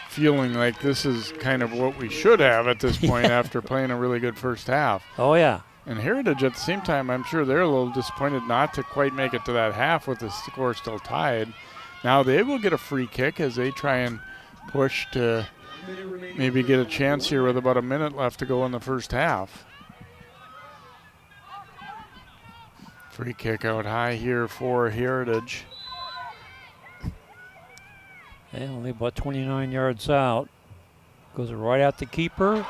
feeling like this is kind of what we should have at this point after playing a really good first half. Oh, yeah. And Heritage at the same time, I'm sure they're a little disappointed not to quite make it to that half with the score still tied. Now they will get a free kick as they try and push to maybe get a chance here with about a minute left to go in the first half. Free kick out high here for Heritage. And only about 29 yards out. Goes right at the keeper.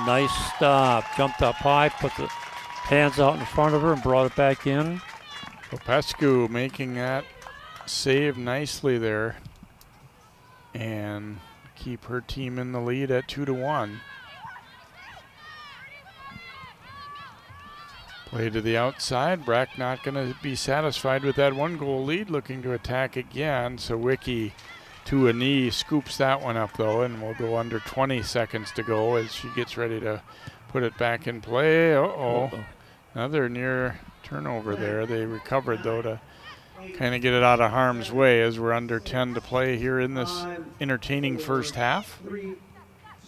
Nice stop. Jumped up high, put the hands out in front of her and brought it back in. Popescu making that save nicely there and keep her team in the lead at 2-1. Play to the outside. Breck not going to be satisfied with that 1-goal lead, looking to attack again. So Wiki to a knee scoops that one up though, and we'll go under 20 seconds to go as she gets ready to put it back in play. Another near turnover there. They recovered though to kind of get it out of harm's way as we're under 10 to play here in this entertaining first half. 3,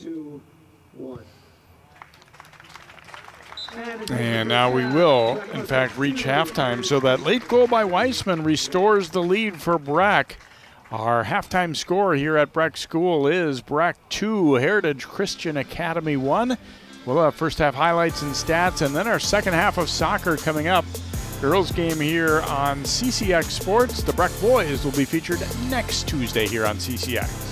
2, 1. And now we will, in fact, reach halftime. So that late goal by Weissman restores the lead for Breck. Our halftime score here at Breck School is Breck 2, Heritage Christian Academy 1. We'll have first half highlights and stats, and then our second half of soccer coming up. Girls game here on CCX Sports. The Breck boys will be featured next Tuesday here on CCX.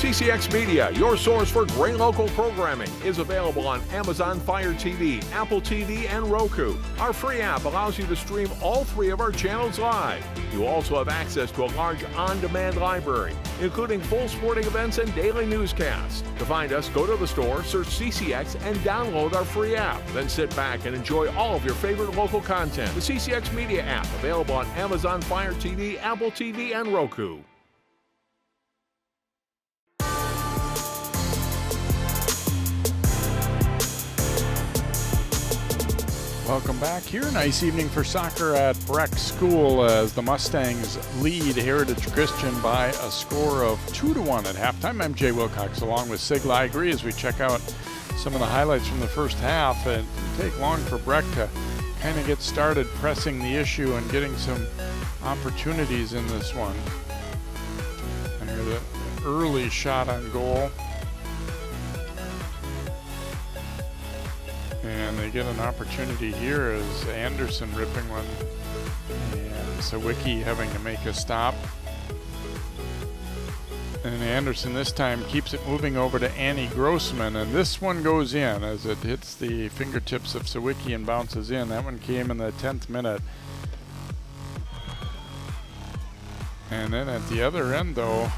CCX Media, your source for great local programming, is available on Amazon Fire TV, Apple TV, and Roku. Our free app allows you to stream all 3 of our channels live. You also have access to a large on-demand library, including full sporting events and daily newscasts. To find us, go to the store, search CCX, and download our free app. Then sit back and enjoy all of your favorite local content. The CCX Media app, available on Amazon Fire TV, Apple TV, and Roku. Welcome back here. Nice evening for soccer at Breck School as the Mustangs lead Heritage Christian by a score of 2-1 at halftime. I'm Jay Wilcox along with Sig Ligre as we check out some of the highlights from the first half. And it didn't take long for Breck to kind of get started pressing the issue and getting some opportunities in this one. And here's the early shot on goal. And they get an opportunity here as Anderson ripping one. And Sawicki having to make a stop. And Anderson this time keeps it moving over to Annie Grossman. And this one goes in as it hits the fingertips of Sawicki and bounces in. That one came in the 10th minute. And then at the other end though,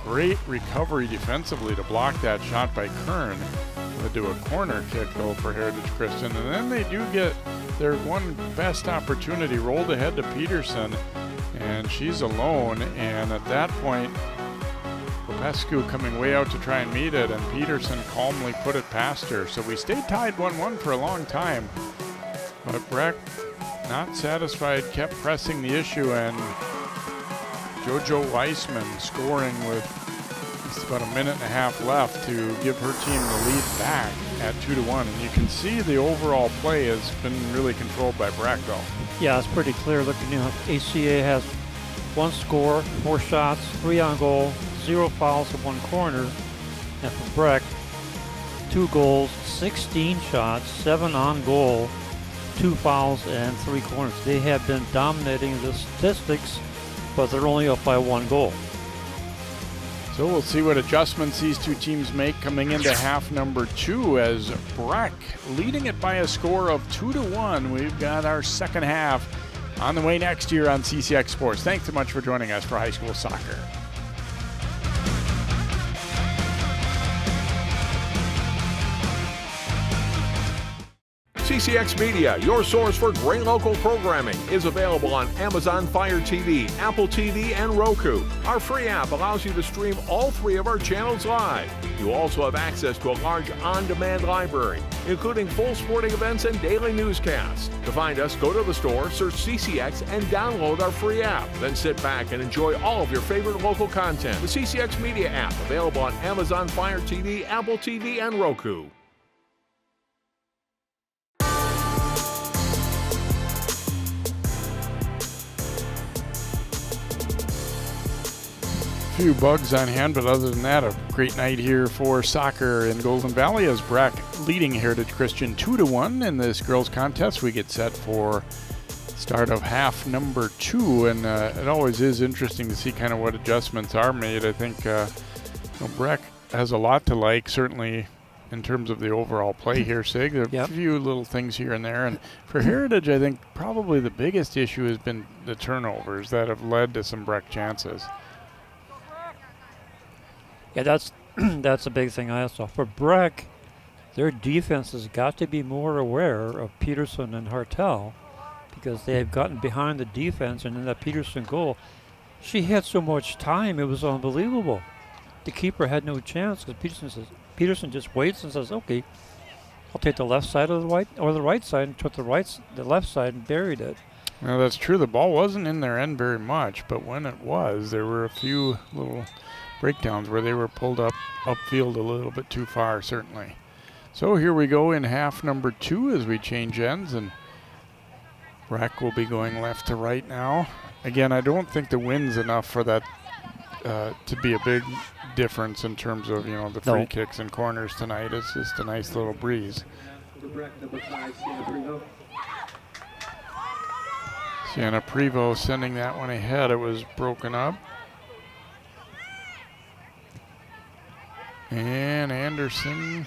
great recovery defensively to block that shot by Kern. Led to a corner kick though for Heritage Christian, and then they do get their one best opportunity, rolled ahead to Peterson, and she's alone. And at that point, Popescu coming way out to try and meet it, and Peterson calmly put it past her. So we stayed tied 1-1 for a long time, but Breck, not satisfied, kept pressing the issue, and JoJo Weissman scoring with just about a minute and a half left to give her team the lead back at 2-1. And you can see the overall play has been really controlled by Breck though. Yeah, it's pretty clear looking. You know, HCA has 1 score, 4 shots, 3 on goal, 0 fouls and 1 corner. And for Breck, 2 goals, 16 shots, 7 on goal, 2 fouls and 3 corners. They have been dominating the statistics, but they're only up by 1 goal. So we'll see what adjustments these two teams make coming into half number 2 as Breck leading it by a score of 2-1. We've got our second half on the way next year on CCX Sports. Thanks so much for joining us for high school soccer. CCX Media, your source for great local programming, is available on Amazon Fire TV, Apple TV, and Roku. Our free app allows you to stream all 3 of our channels live. You also have access to a large on-demand library, including full sporting events and daily newscasts. To find us, go to the store, search CCX, and download our free app. Then sit back and enjoy all of your favorite local content. The CCX Media app, available on Amazon Fire TV, Apple TV, and Roku. few bugs on hand, but other than that, a great night here for soccer in Golden Valley as Breck leading Heritage Christian 2-1 in this girls contest. We get set for start of half number 2, and it always is interesting to see kind of what adjustments are made. I think Breck has a lot to like, certainly in terms of the overall play here, Sig. There are a few little things here and there. And for Heritage, I think probably the biggest issue has been the turnovers that have led to some Breck chances. Yeah, that's a big thing I saw. For Breck, their defense has got to be more aware of Peterson and Hartel because they have gotten behind the defense. And in that Peterson goal, she had so much time, it was unbelievable. The keeper had no chance because Peterson just waits and says, okay, I'll take the left side of the right or the right side, and took the left side and buried it. Well, that's true. The ball wasn't in their end very much, but when it was, there were a few little breakdowns where they were pulled upfield a little bit too far, certainly. So here we go in half number 2 as we change ends, and Breck will be going left to right now. Again, I don't think the wind's enough for that to be a big difference in terms of, the free kicks and corners tonight. It's just a nice little breeze. Sienna Prevost sending that one ahead. It was broken up. And Anderson,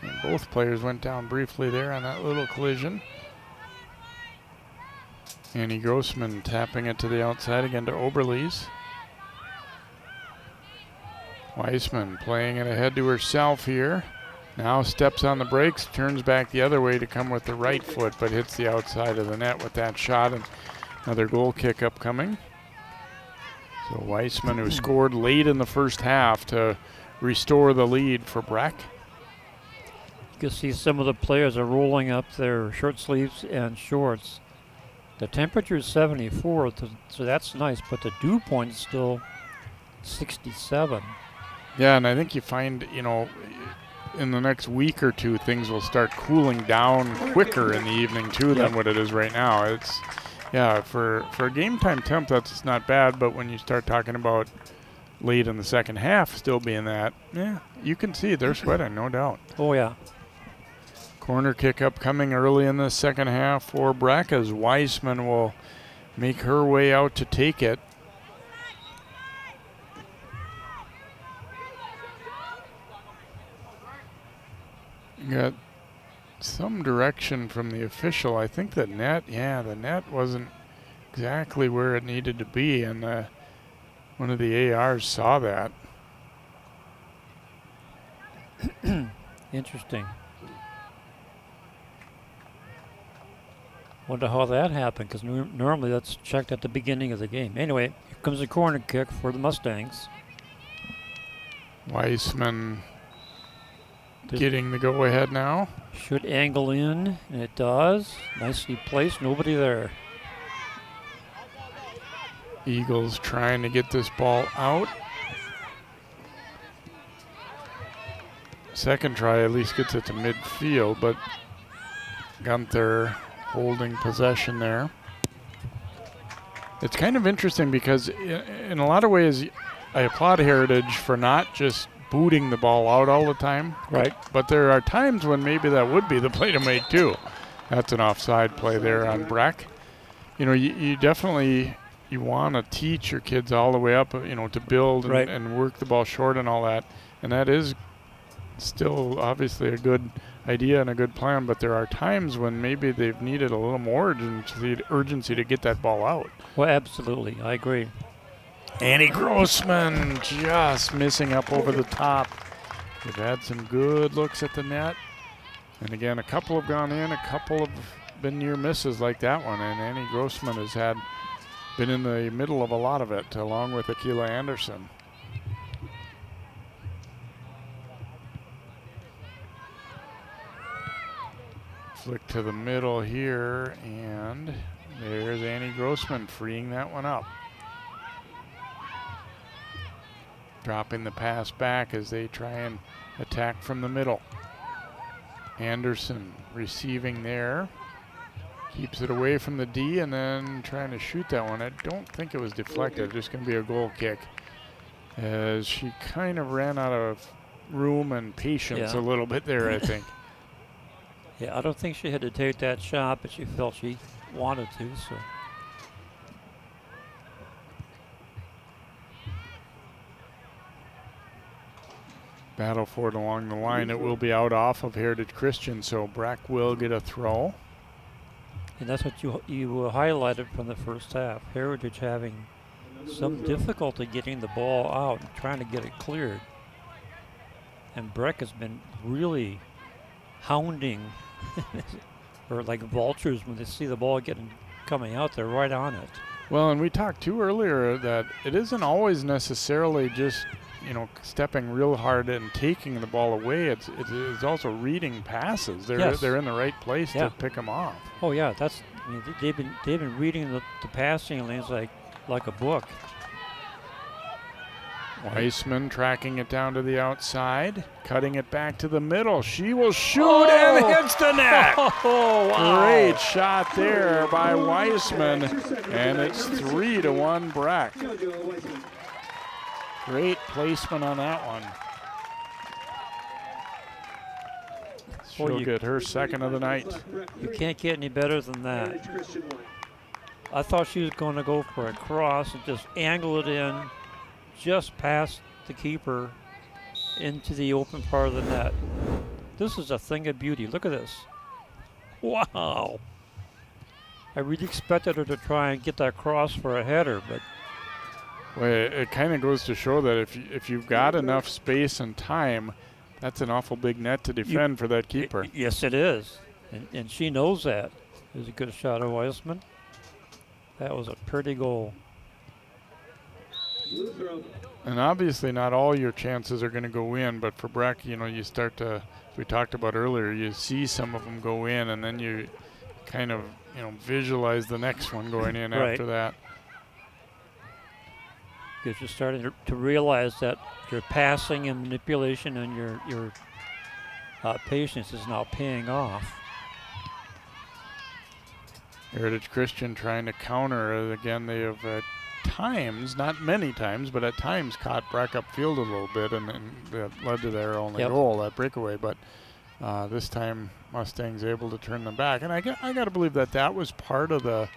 and both players went down briefly there on that little collision. Annie Grossman tapping it to the outside again to Oberlies. Weissman playing it ahead to herself here. Now steps on the brakes, turns back the other way to come with the right foot, but hits the outside of the net with that shot, and another goal kick upcoming. So Weissman, who scored late in the first half to restore the lead for Breck. You can see some of the players are rolling up their shirt sleeves and shorts. The temperature is 74, so that's nice, but the dew point is still 67. Yeah, and I think you find, in the next week or two, things will start cooling down quicker in the evening, too, than what it is right now. It's, for a game time temp, that's not bad, but when you start talking about late in the second half still being that, you can see they're sweating, no doubt. Oh, yeah. Corner kick upcoming early in the second half for Breck as Weissman will make her way out to take it. Got some direction from the official. I think the net wasn't exactly where it needed to be, and one of the ARs saw that. Interesting. Wonder how that happened, because normally that's checked at the beginning of the game. Anyway, here comes a corner kick for the Mustangs. Weissman getting the go-ahead now. Should angle in, and it does. Nicely placed, nobody there. Eagles trying to get this ball out. Second try at least gets it to midfield, but Gunther holding possession there. It's kind of interesting because in a lot of ways I applaud Heritage for not just booting the ball out all the time. Right. But there are times when maybe that would be the play to make too. That's an offside play there on Breck. You definitely want to teach your kids all the way up, to build and work the ball short and all that. And that is still obviously a good idea and a good plan, but there are times when maybe they've needed a little more urgency to get that ball out. Well, absolutely. I agree. Annie Grossman just missing up over the top. They've had some good looks at the net. And again, a couple have gone in, a couple have been near misses like that one. And Annie Grossman has been in the middle of a lot of it, along with Akila Anderson. Flick to the middle here, and there's Annie Grossman freeing that one up. Dropping the pass back as they try and attack from the middle. Anderson receiving there. Keeps it away from the D and then trying to shoot that one. I don't think it was deflected. Just going to be a goal kick as she kind of ran out of room and patience a little bit there, I think. Yeah, I don't think she had to take that shot, but she felt she wanted to, so. Battle for it along the line. It will be out off of Heritage Christian, so Breck will get a throw. And that's what you highlighted from the first half. Heritage having some difficulty getting the ball out and trying to get it cleared. And Breck has been really hounding, or like vultures when they see the ball coming out, they're right on it. Well, and we talked too earlier that it isn't always necessarily just, you know, stepping real hard and taking the ball away. It's also reading passes. They're in the right place to pick them off. Oh yeah, I mean, they've been reading the passing lanes like a book. Weissman tracking it down to the outside, cutting it back to the middle. She will shoot and hits the net. Oh, wow. Great shot there by Weissman, and it's 3-1 Breck. Great placement on that one. She'll get her second of the night. You can't get any better than that. I thought she was going to go for a cross and just angle it in just past the keeper into the open part of the net. This is a thing of beauty. Look at this. Wow. I really expected her to try and get that cross for a header, but well, it kind of goes to show that if you've got enough space and time, that's an awful big net to defend for that keeper. Yes, it is. And she knows that. It was a good shot of Weissman. That was a pretty goal. And obviously not all your chances are going to go in, but for Breck, you know, you start to, as we talked about earlier, you see some of them go in, and then you kind of, you know, visualize the next one going in after that. Because you're starting to realize that your passing and manipulation and your patience is now paying off. Heritage Christian trying to counter. Again, they have at times, not many times, but at times caught Breck upfield a little bit, and that led to their only goal, that breakaway. But this time Mustangs able to turn them back. And I got to believe that was part of the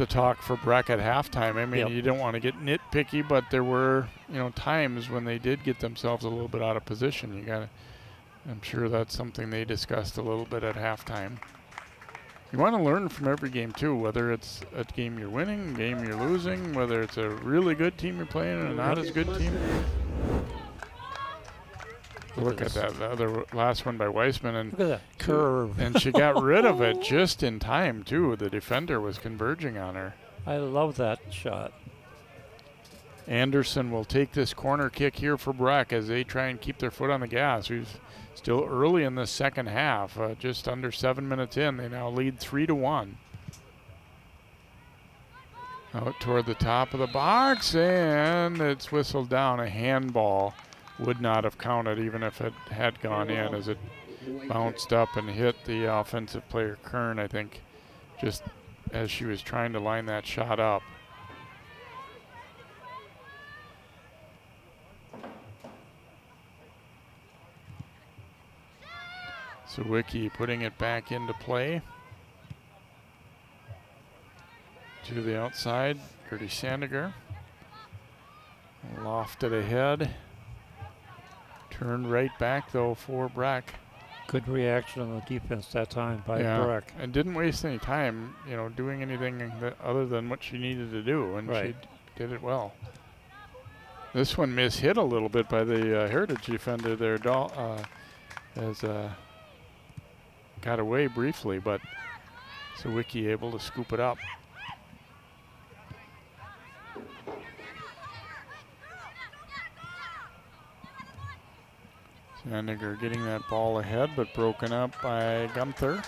talk for Breck at halftime. I mean, you don't want to get nitpicky, but there were, you know, times when they did get themselves a little bit out of position. I'm sure that's something they discussed a little bit at halftime. You want to learn from every game too, whether it's a game you're winning, a game you're losing, whether it's a really good team you're playing and a not as good team. Look at that, the other last one by Weissman, and look at that curve. And she got rid of it just in time too. The defender was converging on her. I love that shot. Anderson will take this corner kick here for Breck as they try and keep their foot on the gas. We've still early in the second half, just under 7 minutes in. They now lead 3-1. Out toward the top of the box, and it's whistled down. A handball would not have counted even if it had gone in, as it bounced up and hit the offensive player Kern, I think, just as she was trying to line that shot up. So Wiki putting it back into play. To the outside, Gertie Sandiger. Lofted ahead. Turned right back though for Breck. Good reaction on the defense that time by Breck. And didn't waste any time, you know, doing anything other than what she needed to do, and she did it well. This one mishit a little bit by the Heritage defender there, as got away briefly, but Sawicki able to scoop it up. Sandiger getting that ball ahead, but broken up by Gunther.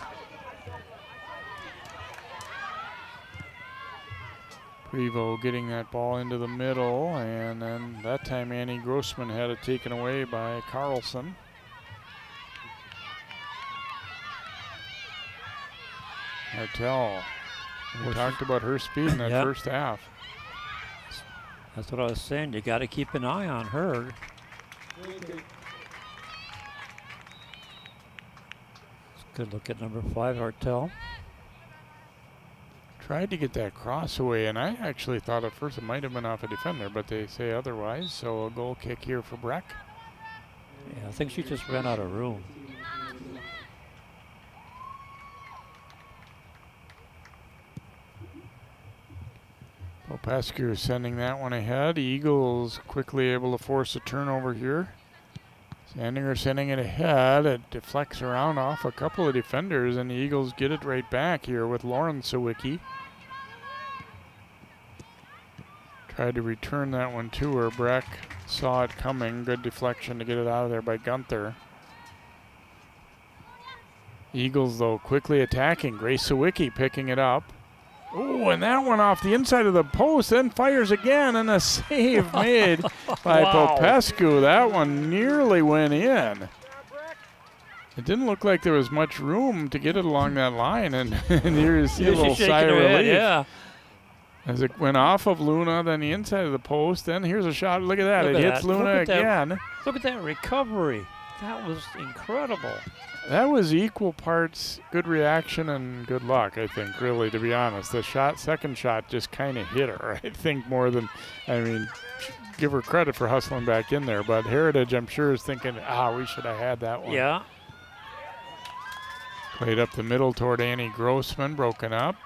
Prevost getting that ball into the middle, and then that time Annie Grossman had it taken away by Carlson. Martell. We talked about her speed in that first half. That's what I was saying. You got to keep an eye on her. Good look at number 5, Hartel. Tried to get that cross away, and I actually thought at first it might have been off a defender, but they say otherwise. So a goal kick here for Breck. Yeah, I think she just ran out of room. Popescu sending that one ahead. Eagles quickly able to force a turnover here. Sandinger sending it ahead. It deflects around off a couple of defenders, and the Eagles get it right back here with Lauren Sawicki. Tried to return that one to her. Breck saw it coming. Good deflection to get it out of there by Gunther. Eagles, though, quickly attacking. Grace Sawicki picking it up. Oh, and that one off the inside of the post, then fires again, and a save made by Popescu. That one nearly went in. It didn't look like there was much room to get it along that line, and here you see a little sigh of relief. Yeah. As it went off of Luna, then the inside of the post, then here's a shot. Look at that. It hits Luna again. Look at that recovery. That was incredible. That was equal parts good reaction and good luck, I think, really, to be honest. The second shot just kind of hit her, I think, more than, I mean, give her credit for hustling back in there. But Heritage, I'm sure, is thinking, we should have had that one. Yeah. Played up the middle toward Annie Grossman, broken up.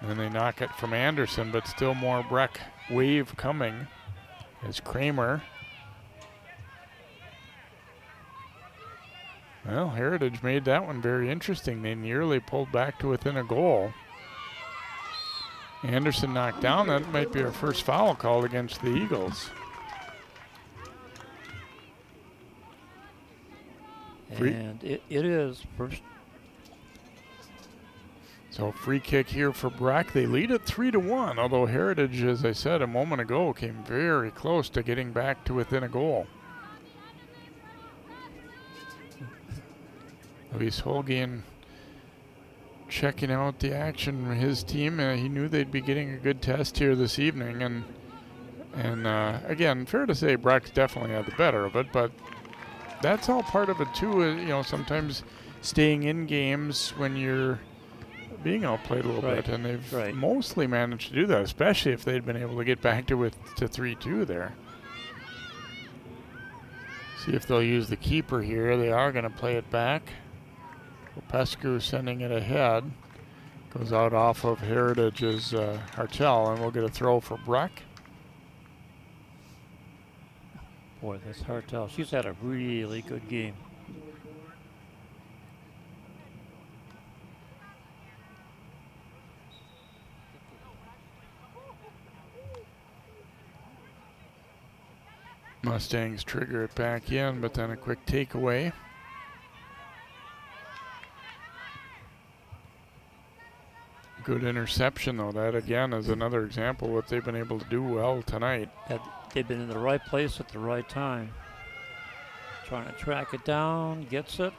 And then they knock it from Anderson, but still more Breck wave coming as Kramer. Well, Heritage made that one very interesting. They nearly pulled back to within a goal. Anderson knocked down. That might be our first foul called against the Eagles. And it is first. So free kick here for Breck. They lead it 3-1, although Heritage, as I said a moment ago, came very close to getting back to within a goal. Luis Holguin checking out the action from his team. He knew they'd be getting a good test here this evening. And again, fair to say Breck definitely had the better of it, but that's all part of it too. You know, sometimes staying in games when you're being outplayed a little bit, and they've mostly managed to do that, especially if they'd been able to get back to 3-2 there. See if they'll use the keeper here. They are going to play it back. Popescu sending it ahead. Goes out off of Heritage's Hartel, and we'll get a throw for Breck. Boy, this Hartel, she's had a really good game. Mustangs trigger it back in, but then a quick takeaway. Good interception, though. That, again, is another example of what they've been able to do well tonight. They've been in the right place at the right time. Trying to track it down, gets it.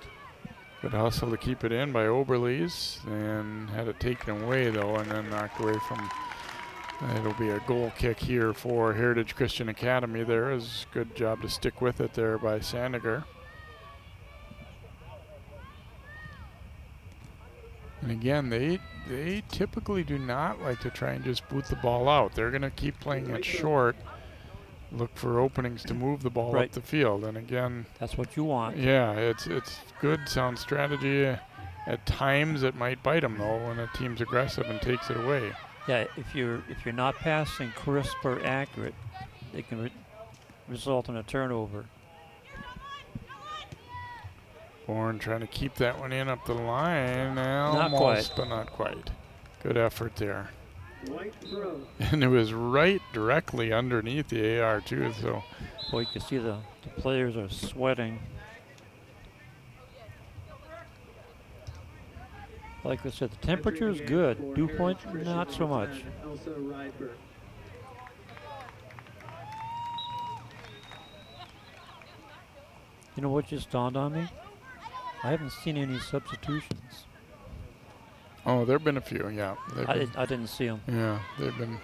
Good hustle to keep it in by Oberlies, and had it taken away, though, and then knocked away from... It'll be a goal kick here for Heritage Christian Academy. There is a good job to stick with it there by Sandiger. And again, they typically do not like to try and just boot the ball out. They're going to keep playing it short, look for openings to move the ball up the field. And again, that's what you want. Yeah, it's good, sound strategy. At times it might bite them, though, when a team's aggressive and takes it away. Yeah, if you're not passing crisp or accurate, it can result in a turnover. Bourne trying to keep that one in up the line. Not Almost, quite. but not quite. Good effort there. White throw. And it was right directly underneath the AR, too. So, boy, you can see the players are sweating. Like I said, the temperature is good. Dew point, not so much. You know what just dawned on me? I haven't seen any substitutions. Oh, there have been a few, yeah. I didn't see them. Yeah, they've been.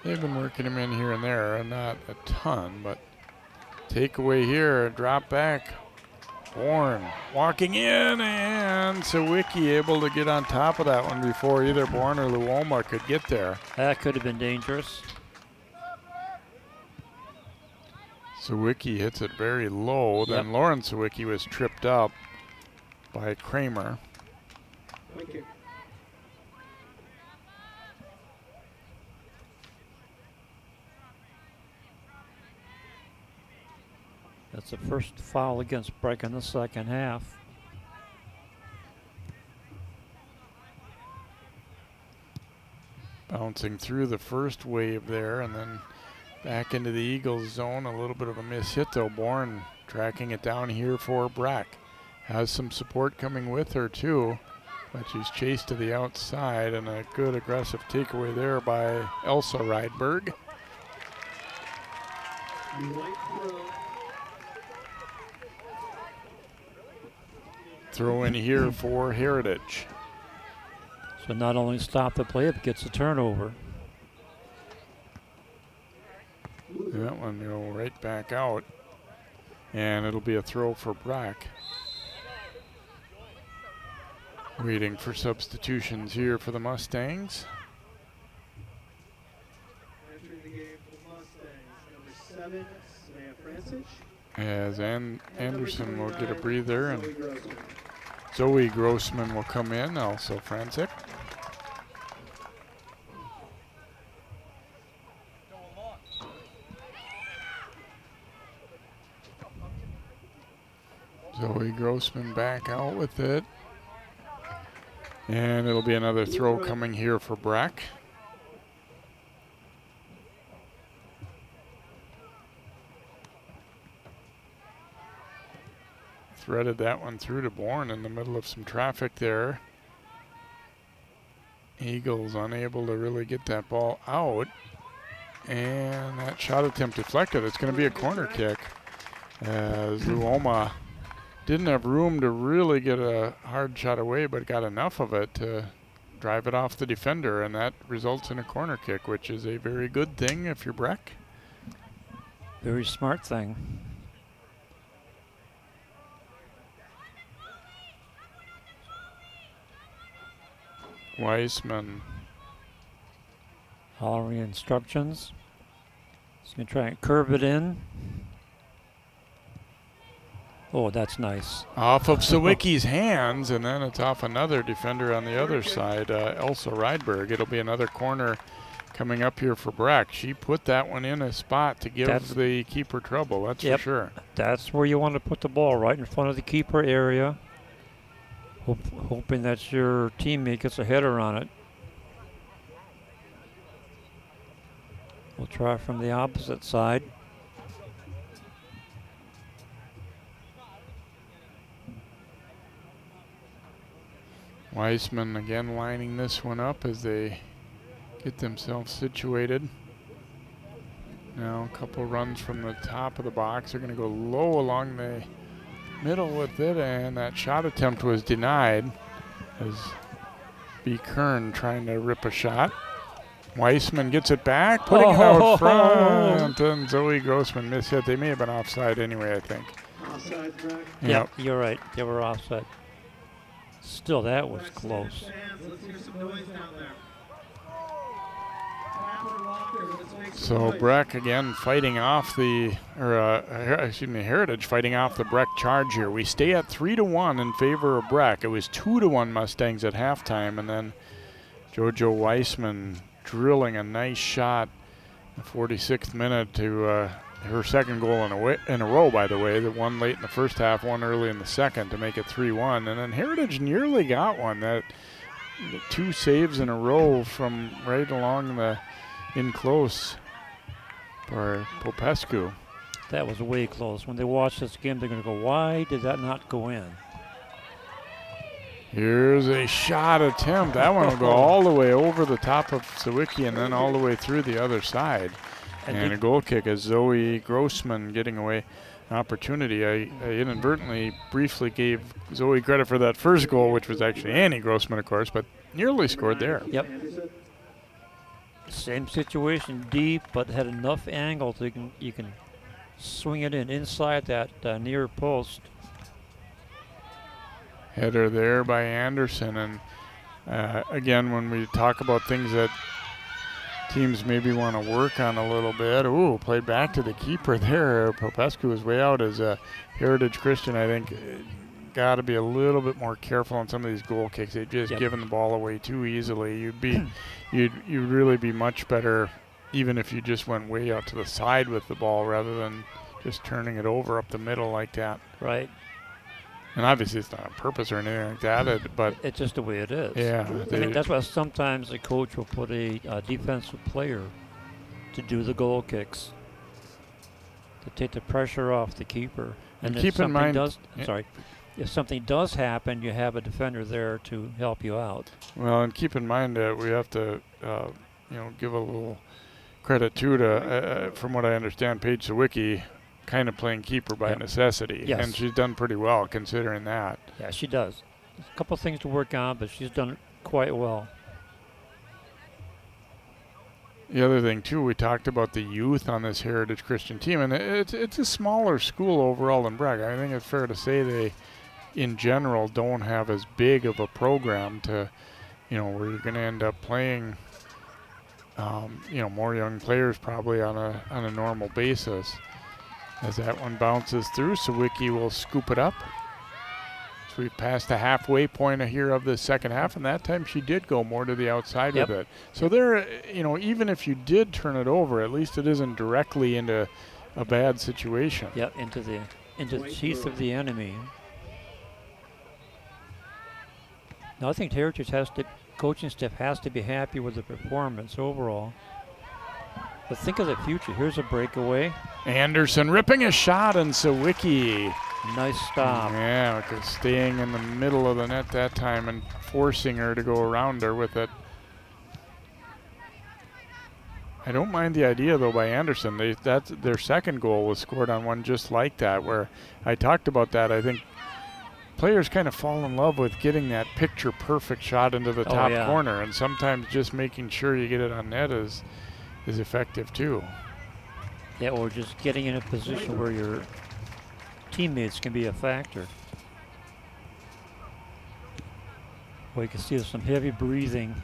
They've been working him in here and there, and not a ton, but takeaway here, drop back. Bourne walking in, and Sawicki able to get on top of that one before either Bourne or Luoma could get there. That could have been dangerous. Sawicki hits it very low. Yep. Then Lauren Sawicki was tripped up by Kramer. Point kick. That's the first foul against Breck in the second half. Bouncing through the first wave there and then back into the Eagles zone. A little bit of a miss hit though. Bourne tracking it down here for Breck. Has some support coming with her too, but she's chased to the outside, and a good aggressive takeaway there by Elsa Rydberg. Throw in here for Heritage. So not only stop the play, it gets a turnover. That one go right back out. And it'll be a throw for Breck. Waiting for substitutions here for the Mustangs. Entering the game for the Mustangs, number 7, Samantha Francich. As Anderson will get a breather, and Zoe Grossman. Zoe Grossman will come in, also Francic. Zoe Grossman back out with it. And it'll be another throw coming here for Breck. Threaded that one through to Bourne in the middle of some traffic there. Eagles unable to really get that ball out. And that shot attempt deflected. It's going to be a corner kick, as Luoma didn't have room to really get a hard shot away, but got enough of it to drive it off the defender, and that results in a corner kick, which is a very good thing if you're Breck. Very smart thing. Weissman. Hollering instructions. He's going to try and curve it in. Oh, that's nice. Off of Sawicki's hands, and then it's off another defender on the other side, Elsa Rydberg. It'll be another corner coming up here for Breck. She put that one in a spot to give the keeper trouble, that's for sure. That's where you want to put the ball, right in front of the keeper area. Hoping that your teammate gets a header on it. We'll try from the opposite side. Weissman again lining this one up as they get themselves situated. Now a couple runs from the top of the box. They're going to go low along the middle with it, and that shot attempt was denied as B. Kern trying to rip a shot. Weissman gets it back, putting it out front, and Zoe Grossman missed it. They may have been offside anyway, I think. Offside, Breck. Yep, you're right. They were offside. Still, that was close. Let's hear some noise down there. So Breck again fighting off the, Heritage fighting off the Breck charge here. We stay at 3-1 in favor of Breck. It was 2-1 Mustangs at halftime, and then JoJo Weissman drilling a nice shot in the 46th minute to her second goal in a row, by the way. The one late in the first half, one early in the second to make it 3-1. And then Heritage nearly got one. The two saves in a row from right along the in close for Popescu. That was way close. When they watch this game, they're going to go, why did that not go in? Here's a shot attempt. That one will go all the way over the top of Sawicki and then all the way through the other side. And a goal kick as Zoe Grossman getting away an opportunity. I inadvertently briefly gave Zoe credit for that first goal, which was actually Annie Grossman, of course, but nearly scored there. Yep. Same situation, deep, but had enough angle so you can swing it inside that near post. Header there by Anderson, and again, when we talk about things that teams maybe want to work on a little bit. Ooh, played back to the keeper there. Popescu was way out as a Heritage Christian. I think got to be a little bit more careful on some of these goal kicks. They've just given the ball away too easily. You'd really be much better even if you just went way out to the side with the ball rather than just turning it over up the middle like that. Right. And obviously it's not on purpose or anything like that, but it's just the way it is. Yeah. I mean, that's why sometimes the coach will put a defensive player to do the goal kicks, to take the pressure off the keeper. And keep in mind, if something does happen, you have a defender there to help you out. Well, and keep in mind that we have to, give a little credit too to, from what I understand, Paige Sawicki kind of playing keeper by necessity. Yes. And she's done pretty well considering that. Yeah, she does. There's a couple of things to work on, but she's done it quite well. The other thing too, we talked about the youth on this Heritage Christian team, and it's a smaller school overall than Breck. I think it's fair to say they, in general, don't have as big of a program to, where you're going to end up playing, more young players probably on a normal basis. As that one bounces through, Sawicki will scoop it up. So we've passed the halfway point here of the second half, and that time she did go more to the outside with it. So there, even if you did turn it over, at least it isn't directly into a bad situation. Yep, into the teeth of the enemy. Now I think Heritage coaching staff has to be happy with the performance overall. But think of the future. Here's a breakaway. Anderson ripping a shot, and Sawicki. Nice stop. Yeah, staying in the middle of the net that time and forcing her to go around her with it. I don't mind the idea, though, by Anderson. That's their second goal was scored on one just like that, where I talked about that. I think players kind of fall in love with getting that picture-perfect shot into the top corner, and sometimes just making sure you get it on net is effective too. Yeah, or just getting in a position where your teammates can be a factor. Well, you can see there's some heavy breathing.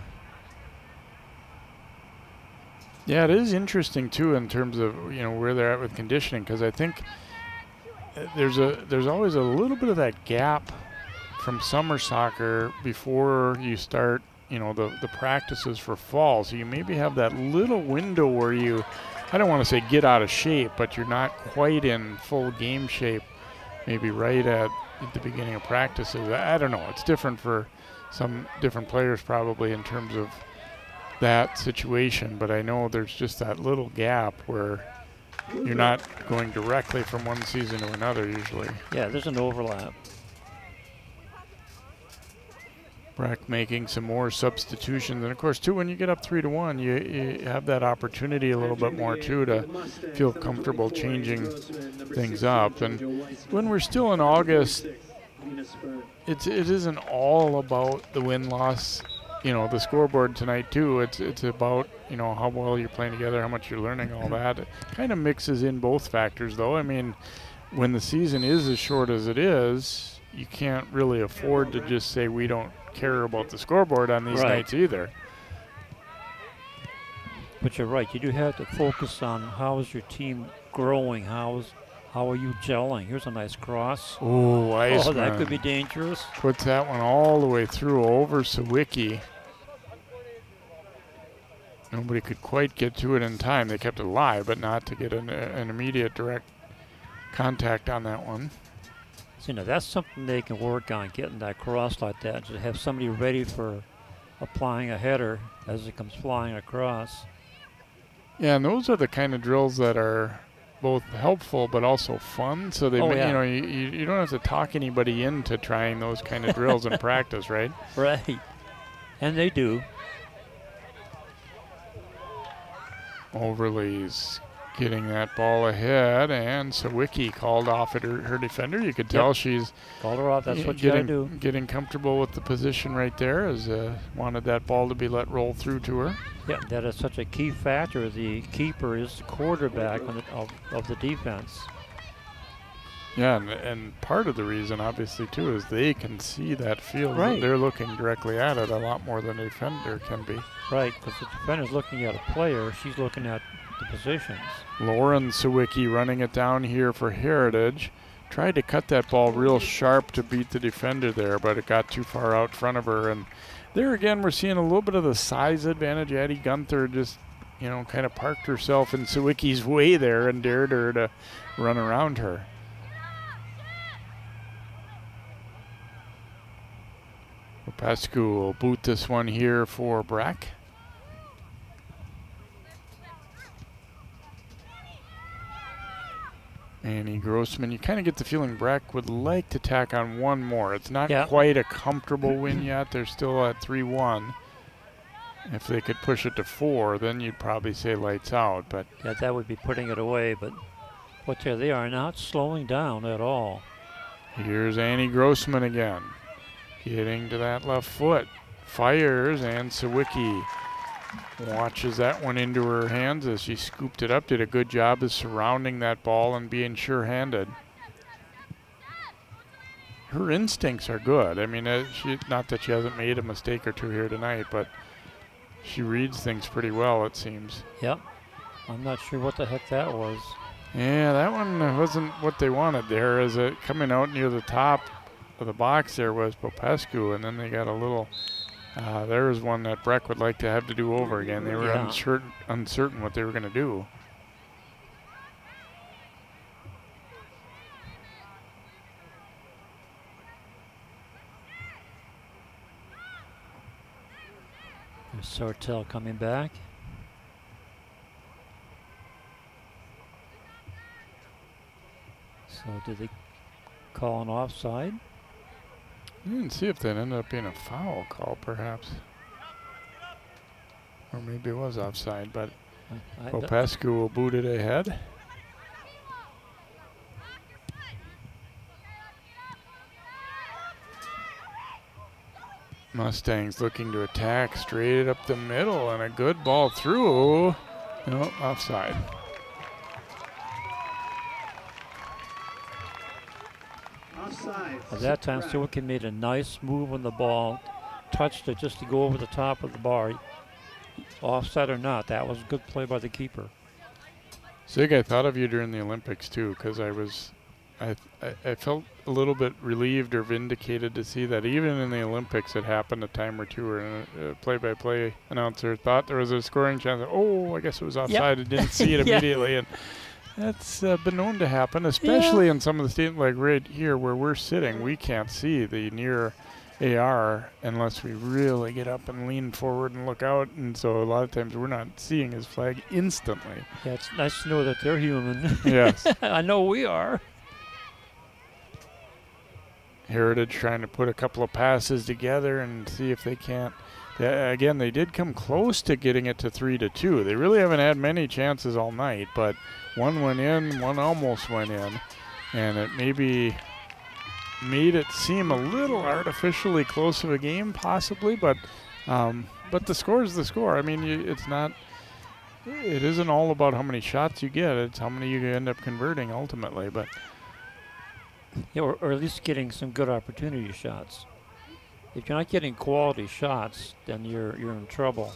Yeah, it is interesting too in terms of where they're at with conditioning, because I think there's always a little bit of that gap from summer soccer before you start the practices for fall. So you maybe have that little window where you, I don't want to say get out of shape, but you're not quite in full game shape maybe right at the beginning of practices. I don't know. It's different for some different players probably in terms of that situation, but I know there's just that little gap where you're not going directly from one season to another usually. Yeah, there's an overlap. Breck making some more substitutions, and of course too, when you get up 3-1, you have that opportunity a little bit more too to feel comfortable changing things up. And when we're still in August, it isn't all about the win-loss. The scoreboard tonight too. It's about how well you're playing together, how much you're learning, all that. It kind of mixes in both factors, though. I mean, when the season is as short as it is, you can't really afford to just say we don't care about the scoreboard on these nights either. But you're right. You do have to focus on how is your team growing. How are you gelling? Here's a nice cross. Oh, Iceman. Oh, that could be dangerous. Puts that one all the way through over Sawicki. Nobody could quite get to it in time. They kept it alive, but not to get an immediate direct contact on that one. So, that's something they can work on, getting that cross like that, to have somebody ready for applying a header as it comes flying across. Yeah, and those are the kind of drills that are both helpful but also fun. So they, you don't have to talk anybody into trying those kind of drills in practice, right? Right, and they do. Overly's getting that ball ahead, and Sawicki called off at her defender. You could tell she's called her off. That's what you gotta do. Getting comfortable with the position right there, as wanted that ball to be let roll through to her. Yeah, that is such a key factor. The keeper is the quarterback of the defense. Yeah, and part of the reason, obviously, too, is they can see that field. Right. They're looking directly at it a lot more than a defender can be. Right, because the defender's looking at a player. She's looking at the positions. Lauren Sawicki running it down here for Heritage. Tried to cut that ball real sharp to beat the defender there, but it got too far out front of her. And there again, we're seeing a little bit of the size advantage. Addie Gunther just, kind of parked herself in Sawicki's way there and dared her to run around her. Popescu will boot this one here for Breck. Annie Grossman, you kind of get the feeling Breck would like to tack on one more. It's not quite a comfortable win yet. They're still at 3-1. If they could push it to 4, then you'd probably say lights out. But yeah, that would be putting it away. But they are not slowing down at all. Here's Annie Grossman again. Getting to that left foot. Fires, and Sawicki watches that one into her hands as she scooped it up. Did a good job of surrounding that ball and being sure-handed. Her instincts are good. I mean, not that she hasn't made a mistake or two here tonight, but she reads things pretty well, it seems. Yep. I'm not sure what the heck that was. Yeah, that one wasn't what they wanted there. As it coming out near the top of the box there was Popescu, and then they got a little. There was one that Breck would like to have to do over again. They were uncertain what they were going to do. There's Sartell coming back. So did they call an offside? I didn't see if that ended up being a foul call, perhaps. Or maybe it was offside, but Popescu will boot it ahead. Mustangs looking to attack straight up the middle, and a good ball through. No, offside. At that time, Sawicki made a nice move on the ball, touched it just to go over the top of the bar. Offside or not, that was a good play by the keeper. Sig, I thought of you during the Olympics too, because I felt a little bit relieved or vindicated to see that even in the Olympics it happened a time or two, and a play-by-play announcer thought there was a scoring chance. Oh, I guess it was offside. I didn't see it immediately, and that's been known to happen, especially in some of the states, like right here where we're sitting. We can't see the near AR unless we really get up and lean forward and look out, and so a lot of times we're not seeing his flag instantly. Yeah, it's nice to know that they're human. Yes. I know we are. Heritage trying to put a couple of passes together and see if they can't. Again, they did come close to getting it to 3-2. They really haven't had many chances all night, but one went in, one almost went in, and it maybe made it seem a little artificially close of a game, possibly, but the score is the score. I mean, it isn't all about how many shots you get, it's how many you end up converting ultimately, but. Yeah, or at least getting some good opportunity shots. If you're not getting quality shots, then you're in trouble.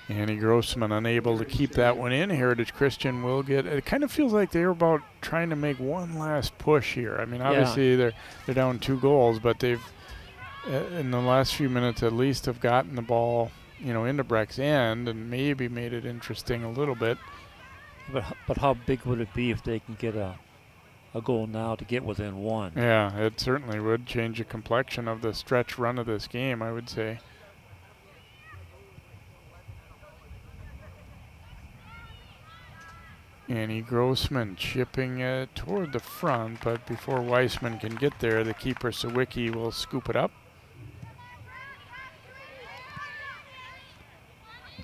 Annie Grossman unable to keep that one in. Heritage Christian will get. It kind of feels like they're about trying to make one last push here. I mean, obviously they're down 2 goals, but they've in the last few minutes at least have gotten the ball, into Breck's end and maybe made it interesting a little bit. But how big would it be if they can get a goal now to get within 1? Yeah, it certainly would change the complexion of the stretch run of this game, I would say. Annie Grossman chipping it toward the front, but before Weissman can get there, the keeper Sawicki will scoop it up.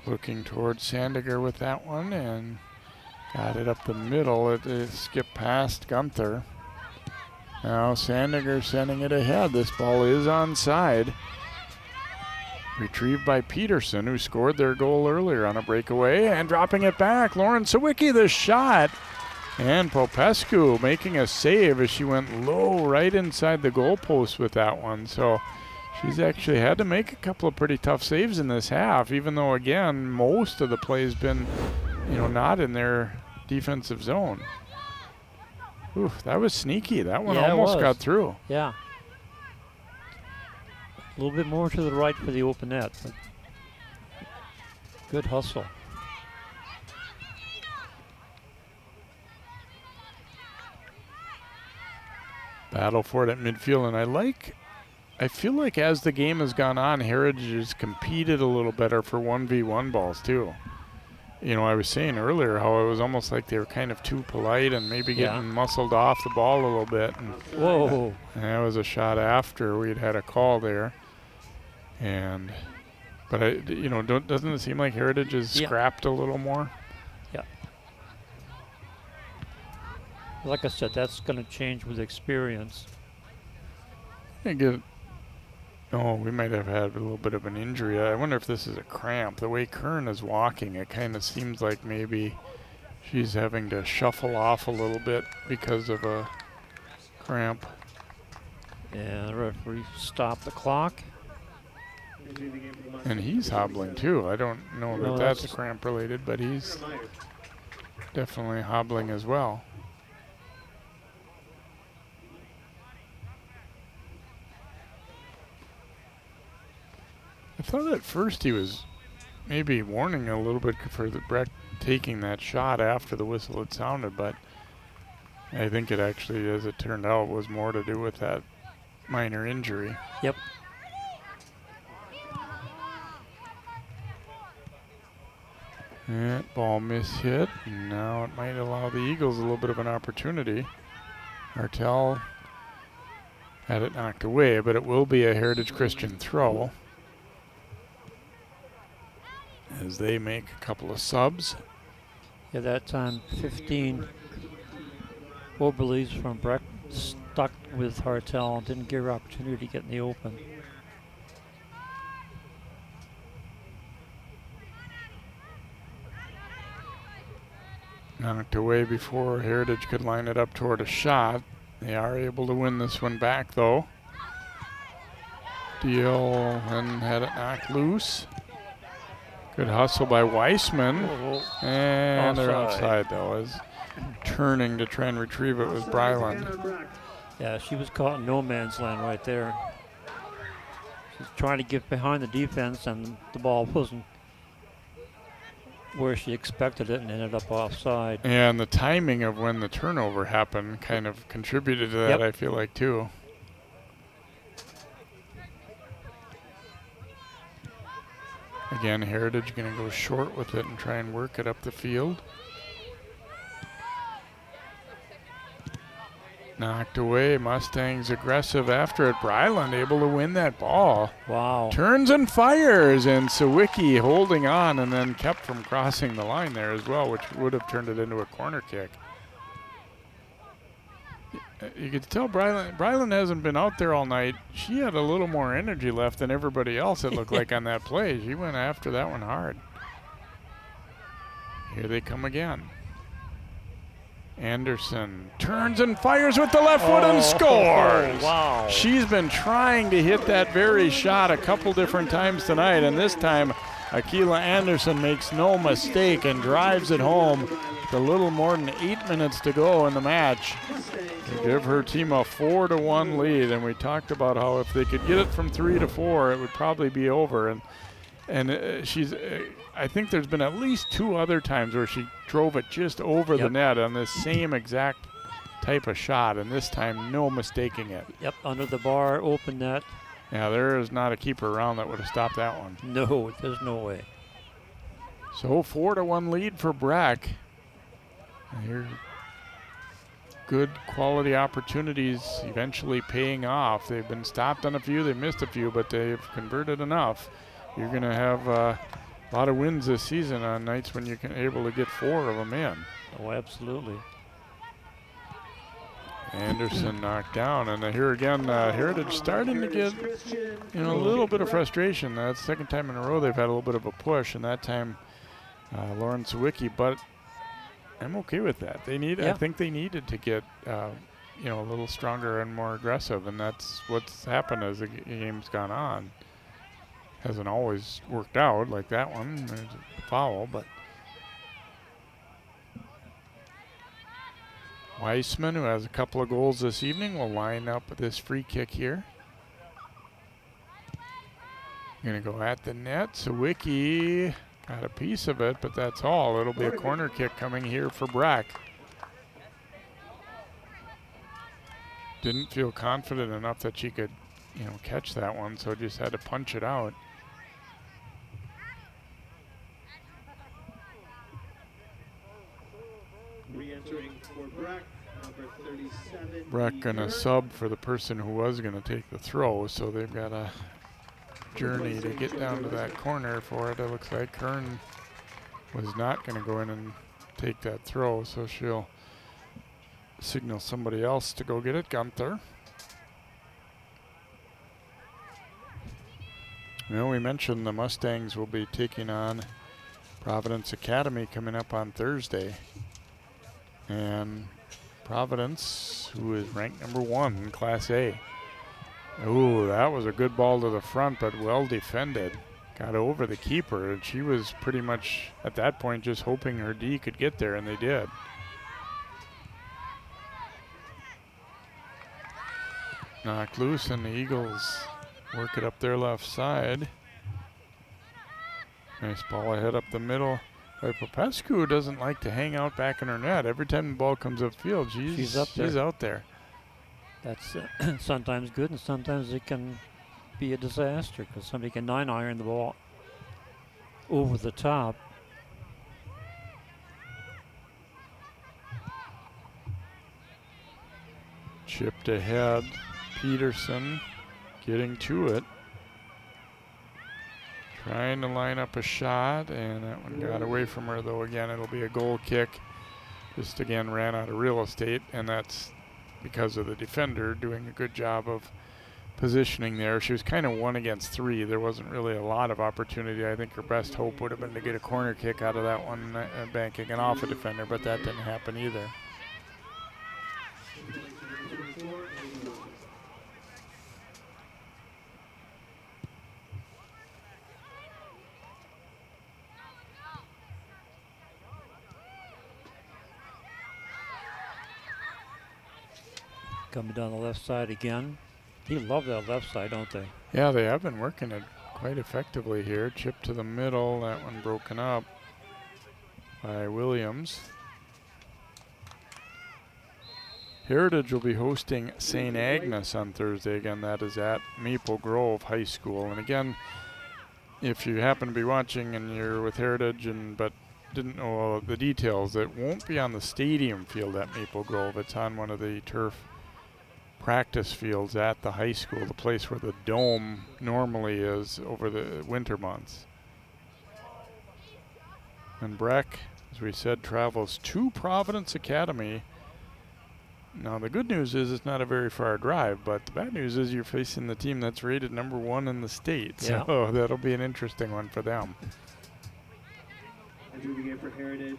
Looking towards Sandiger with that one, and Got it up the middle. It skipped past Gunther. Now Sandiger sending it ahead. This ball is onside. Retrieved by Peterson, who scored their goal earlier on a breakaway, and dropping it back. Lauren Sawicki, the shot. And Popescu making a save as she went low right inside the goalpost with that one. So she's actually had to make a couple of pretty tough saves in this half, even though, again, most of the play has been, not in their defensive zone. Ooh, that was sneaky. That one almost got through. Yeah. A little bit more to the right for the open net, but good hustle. Battle for it at midfield, and I feel like as the game has gone on, Heritage has competed a little better for 1v1 balls too. I was saying earlier how it was almost like they were kind of too polite and maybe getting muscled off the ball a little bit. And whoa! And that was a shot after we'd had a call there. But doesn't it seem like Heritage has scrapped a little more? Yeah. Like I said, that's going to change with experience. We might have had a little bit of an injury. I wonder if this is a cramp. The way Kern is walking, it kind of seems like maybe she's having to shuffle off a little bit because of a cramp. And the referee stopped the clock. And he's hobbling too. I don't know that that's cramp related, but he's definitely hobbling as well. I thought at first he was maybe warning a little bit for the Breck taking that shot after the whistle had sounded, but I think it actually, as it turned out, was more to do with that minor injury. Yep. That ball mishit, and now it might allow the Eagles a little bit of an opportunity. Hartel had it knocked away, but it will be a Heritage Christian throw as they make a couple of subs. Yeah, that time 15 Oberles from Breck stuck with Hartel and didn't give her opportunity to get in the open. Knocked away before Heritage could line it up toward a shot. They are able to win this one back though. Deal and had it knocked loose. Good hustle by Weissman. And they're offside though, as turning to try and retrieve it was Bryland. Yeah, she was caught in no man's land right there. She's trying to get behind the defense and the ball wasn't where she expected it and ended up offside. And the timing of when the turnover happened kind of contributed to that, I feel like, too. Again, Heritage going to go short with it and try and work it up the field. Knocked away. Mustangs aggressive after it. Bryland able to win that ball. Wow. Turns and fires, and Sawicki holding on and then kept from crossing the line there as well, which would have turned it into a corner kick. You could tell Bryland hasn't been out there all night. She had a little more energy left than everybody else, it looked like, on that play. She went after that one hard. Here they come again. Anderson turns and fires with the left foot and scores. Wow. She's been trying to hit that very shot a couple different times tonight, and this time Akila Anderson makes no mistake and drives it home with a little more than 8 minutes to go in the match to give her team a 4-1 lead. And we talked about how if they could get it from 3 to 4, it would probably be over. And she's I think there's been at least 2 other times where she drove it just over the net on this same exact type of shot, and this time no mistaking it. Yep, under the bar, open net. Yeah, there is not a keeper around that would have stopped that one. No, there's no way. So 4-1 lead for Breck. Here, good quality opportunities eventually paying off. They've been stopped on a few, they missed a few, but they've converted enough. You're going to have A lot of wins this season on nights when you're able to get 4 of them in. Oh, absolutely. Anderson knocked down, and here again, Heritage starting to get a little bit of frustration. That's the second time in a row they've had a little bit of a push, and that time Lauren Sawicki, but I'm okay with that. They need, I think they needed to get a little stronger and more aggressive, and that's what's happened as the game's gone on. Hasn't always worked out like that one. There's a foul, but Weissman, who has a couple of goals this evening, will line up with this free kick here. Gonna go at the net. Sawicki got a piece of it, but that's all. It'll be a corner kick coming here for Breck. Didn't feel confident enough that she could, catch that one, so just had to punch it out. Re-entering for Breck, number 37. Breck gonna sub for the person who was gonna take the throw, so they've got a journey to get down to that corner for it. It looks like Kern was not gonna go in and take that throw, so she'll signal somebody else to go get it. Gunther. Well, we mentioned the Mustangs will be taking on Providence Academy coming up on Thursday. And Providence, who is ranked number 1 in Class A. Ooh, that was a good ball to the front, but well defended. Got over the keeper, and she was pretty much, at that point, just hoping her D could get there, and they did. Knocked loose, and the Eagles work it up their left side. Nice ball ahead up the middle. Popescu doesn't like to hang out back in her net. Every time the ball comes upfield, she's out there. That's sometimes good, and sometimes it can be a disaster because somebody can 9-iron the ball over the top. Chipped ahead. Peterson getting to it. Trying to line up a shot, and that one got away from her, though. Again, it'll be a goal kick. Just again ran out of real estate, and that's because of the defender doing a good job of positioning there. She was kind of 1 against 3. There wasn't really a lot of opportunity. I think her best hope would have been to get a corner kick out of that one, banking it off a defender, but that didn't happen either. Coming down the left side again. They love that left side, don't they? Yeah, they have been working it quite effectively here. Chip to the middle, that one broken up by Williams. Heritage will be hosting St. Agnes on Thursday. Again, that is at Maple Grove High School. And again, if you happen to be watching and you're with Heritage but didn't know the details, it won't be on the stadium field at Maple Grove. It's on one of the turf practice fields at the high school, the place where the dome normally is over the winter months. And Breck, as we said, travels to Providence Academy. Now the good news is it's not a very far drive, but the bad news is you're facing the team that's rated number 1 in the state. Yeah. So that'll be an interesting one for them. Entering the game for Heritage,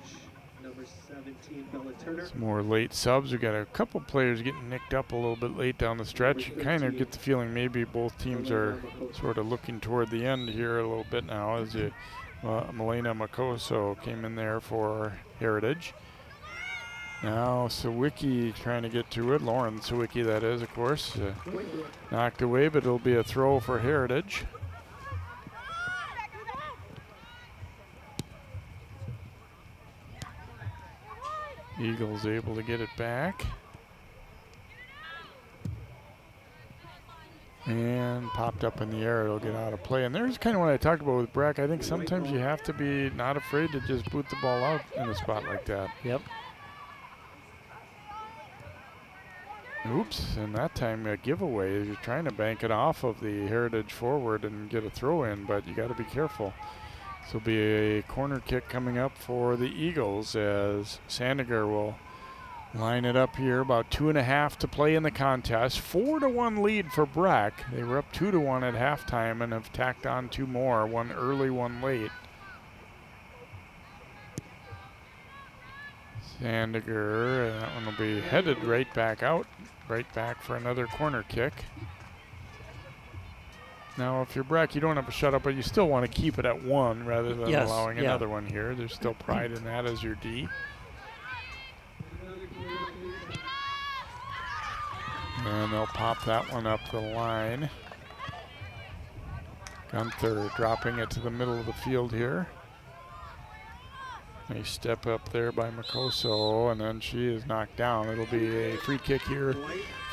number 17, Bella Turner. Some more late subs. We got a couple players getting nicked up a little bit late down the stretch. You kind of get the feeling maybe both teams are sort of looking toward the end here a little bit now, as Milena Makoso came in there for Heritage. Now Sawicki trying to get to it. Lauren Sawicki, that is, of course. Knocked away, but it'll be a throw for Heritage. Eagles able to get it back. And popped up in the air. It'll get out of play. And there's kind of what I talked about with Breck. I think sometimes you have to be not afraid to just boot the ball out in a spot like that. Yep. Oops, and that time a giveaway. You're trying to bank it off of the Heritage forward and get a throw in, but you got to be careful. This will be a corner kick coming up for the Eagles as Sandiger will line it up here. About 2.5 to play in the contest. 4-1 lead for Breck. They were up 2-1 at halftime and have tacked on 2 more, one early, one late. Sandiger, that one will be headed right back out, right back for another corner kick. Now, if you're Breck, you don't have a shutout, but you still want to keep it at 1 rather than allowing another one here. There's still pride in that as your D. And they'll pop that one up the line. Gunther dropping it to the middle of the field here. Nice step up there by Makoso, and then she is knocked down. It'll be a free kick here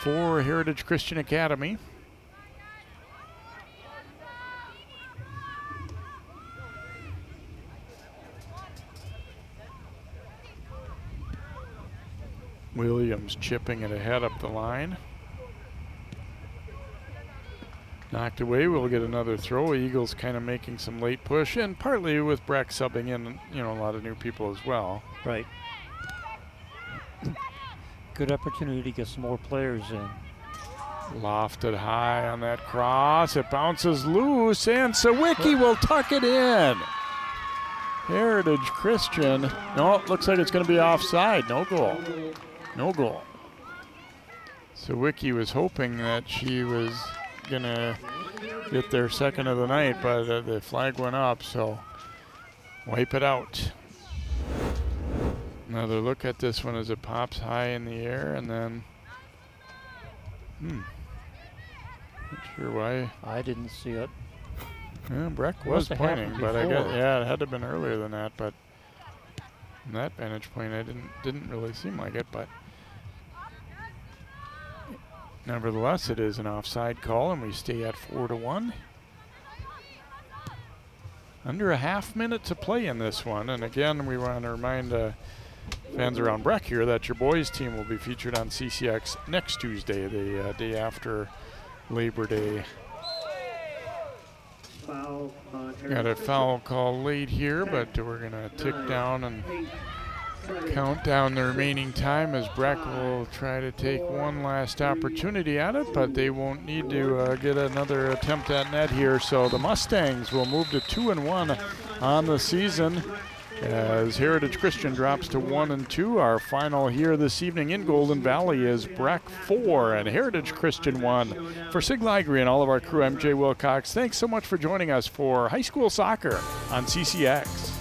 for Heritage Christian Academy. Williams chipping it ahead up the line. Knocked away. We'll get another throw. Eagles kind of making some late push, and partly with Breck subbing in, you know, a lot of new people as well. Right. Good opportunity to get some more players in. Lofted high on that cross. It bounces loose, and Sawicki will tuck it in. Heritage Christian. No, it looks like it's going to be offside. No goal. No goal. Sawicki was hoping that she was going to get their second of the night, but the flag went up, so wipe it out. Another look at this one as it pops high in the air, and then not sure why. I didn't see it. Yeah, Breck was pointing, but I guess, yeah, it had to have been earlier than that, but from that vantage point I didn't really seem like it, but nevertheless, it is an offside call, and we stay at 4-1. Under a half minute to play in this one, and again, we want to remind fans around Breck here that your boys team will be featured on CCX next Tuesday, the day after Labor Day. Got a foul call late here, but we're going to tick down and count down the remaining time as Breck will try to take one last opportunity at it, but they won't need to get another attempt at net here. So the Mustangs will move to 2-1 on the season as Heritage Christian drops to 1-2. Our final here this evening in Golden Valley is Breck 4 and Heritage Christian 1. For Sig Ligry and all of our crew, I'm Jay Wilcox. Thanks so much for joining us for high school soccer on CCX.